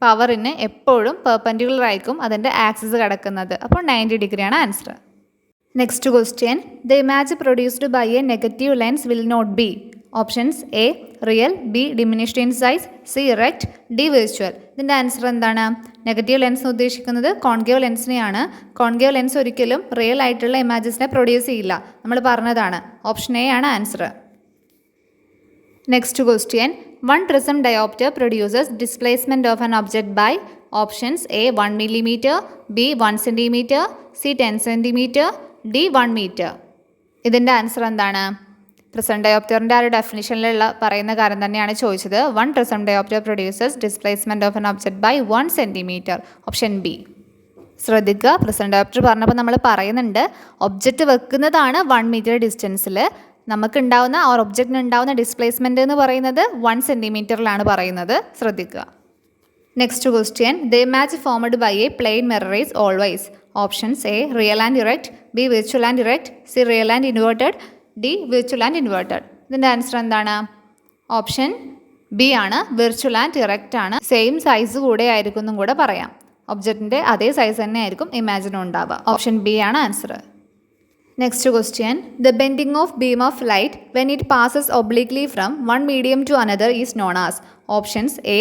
[SPEAKER 1] പവറിന് എപ്പോഴും പെർപെൻഡിക്കുലർ ആയിരിക്കും അതിൻ്റെ ആക്സിസ് കിടക്കുന്നത്. അപ്പോൾ 90 ഡിഗ്രിയാണ് answer. Next question, the image produced by a negative lens will not be. Options A real, B diminished in size, C erect, D virtual. ഇതിൻ്റെ ആൻസർ എന്താണ്? നെഗറ്റീവ് ലെൻസ് ഉദ്ദേശിക്കുന്നത് കോൺകേവ് ലെൻസിനെയാണ്. കോൺകേവ് ലെൻസ് ഒരിക്കലും real ആയിട്ടുള്ള ഇമേജസിനെ produce ചെയ്യില്ല, നമ്മൾ പറഞ്ഞതാണ്. ഓപ്ഷൻ എ ആണ് answer. Next question, one prism dioptre produces displacement of an object by. Options A 1 millimeter, B 1 centimeter, C 10 centimeter, D 1 meter. ഇതിൻ്റെ ആൻസർ എന്താണ്? പ്രിസം ഡയോപ്റ്ററിൻ്റെ ആ ഒരു ഡെഫിനിഷനിലുള്ള പറയുന്ന കാര്യം തന്നെയാണ് ചോദിച്ചത്. One prism dioptre produces displacement of an object by 1 centimeter. Option B. ശ്രദ്ധിക്കുക, പ്രിസം ഡയോപ്റ്റർ പറഞ്ഞപ്പോൾ നമ്മൾ പറയുന്നുണ്ട് ഒബ്ജക്റ്റ് വെക്കുന്നതാണ് 1 meter ഡിസ്റ്റൻസിൽ. നമുക്കുണ്ടാവുന്ന ആ ഒബ്ജക്റ്റിന് ഉണ്ടാവുന്ന ഡിസ്പ്ലേസ്മെൻറ്റ് എന്ന് പറയുന്നത് 1 centimeterലാണ് പറയുന്നത്. ശ്രദ്ധിക്കുക. Next question, the image formed by a plain mirror is always. Options A real and erect, B virtual and erect, C real and inverted, D virtual and inverted. ഇതിൻ്റെ answer എന്താണ്? Option B ആണ്, virtual and erect ആണ്. Same size കൂടെ ആയിരിക്കും എന്നും കൂടെ പറയാം. ഒബ്ജക്റ്റിൻ്റെ അതേ സൈസ് തന്നെ ആയിരിക്കും ഇമാജിനും ഉണ്ടാവുക. ഓപ്ഷൻ ബി ആണ് answer. Next question, the bending of beam of light when it passes obliquely from one medium to another is known as. Options a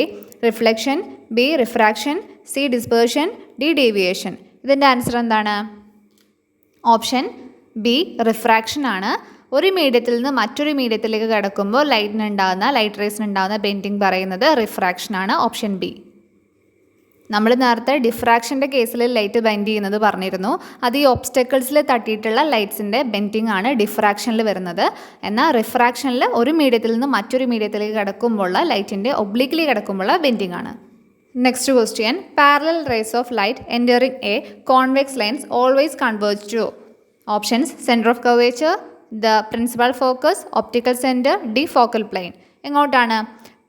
[SPEAKER 1] reflection, b refraction, c dispersion, d deviation. ഇതിൻ്റെ answer എന്താണ്? Option B refraction ആണ്. ഒരു മീഡിയത്തിൽ നിന്ന് മറ്റൊരു മീഡിയത്തിലേക്ക് കടക്കുമ്പോൾ light റേസിന് ഉണ്ടാകുന്ന bending പറയുന്നത് റിഫ്രാക്ഷൻ ആണ്. Option B. നമ്മൾ നേരത്തെ ഡിഫ്രാക്ഷൻ്റെ കേസിൽ ലൈറ്റ് ബെൻഡ് ചെയ്യുന്നത് പറഞ്ഞിരുന്നു. അത് ഈ ഒബ്സ്റ്റക്കിൾസിൽ തട്ടിയിട്ടുള്ള ലൈറ്റ്സിൻ്റെ ബെൻഡിങ് ആണ് ഡിഫ്രാക്ഷനിൽ വരുന്നത്. എന്നാൽ റിഫ്രാക്ഷനിൽ ഒരു മീഡിയത്തിൽ നിന്ന് മറ്റൊരു മീഡിയത്തിലേക്ക് കിടക്കുമ്പോൾ ലൈറ്റിൻ്റെ ഒബ്ലിക്ലി കിടക്കുമ്പോൾ ബെൻഡിങ് ആണ്. Next question, parallel rays of light entering a convex lens always converge to. Options centre of curvature, the principal focus, optical centre, D focal plane. എങ്ങോട്ടാണ്?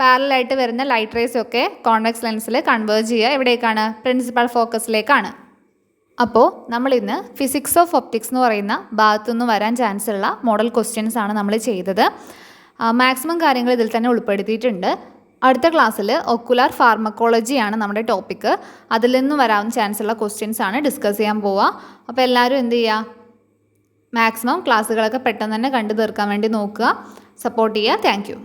[SPEAKER 1] പാരലായിട്ട് വരുന്ന ലൈറ്റ് റേസ് ഒക്കെ കോൺവെക്സ് ലെൻസിൽ കൺവേർജ് ചെയ്യുക എവിടേക്കാണ്? പ്രിൻസിപ്പൽ ഫോക്കസിലേക്കാണ്. അപ്പോൾ നമ്മളിന്ന് ഫിസിക്സ് ഓഫ് ഒപ്റ്റിക്സ് എന്ന് പറയുന്ന ഭാഗത്തുനിന്ന് വരാൻ ചാൻസ് ഉള്ള മോഡൽ ക്വസ്റ്റ്യൻസ് ആണ് നമ്മൾ ചെയ്തത്. മാക്സിമം കാര്യങ്ങൾ ഇതിൽ തന്നെ ഉൾപ്പെടുത്തിയിട്ടുണ്ട്. അടുത്ത ക്ലാസ്സിൽ ഒക്കുലാർ ഫാർമക്കോളജിയാണ് നമ്മുടെ ടോപ്പിക്ക്. അതിൽ നിന്ന് വരാൻ ചാൻസ് ഉള്ള ക്വസ്റ്റ്യൻസ് ആണ് ഡിസ്കസ് ചെയ്യാൻ പോവുക. അപ്പോൾ എല്ലാവരും എന്ത് ചെയ്യുക? മാക്സിമം ക്ലാസ്സുകളൊക്കെ പെട്ടെന്ന് തന്നെ കണ്ടു തീർക്കാൻ വേണ്ടി നോക്കുക. സപ്പോർട്ട് ചെയ്യുക. Thank you.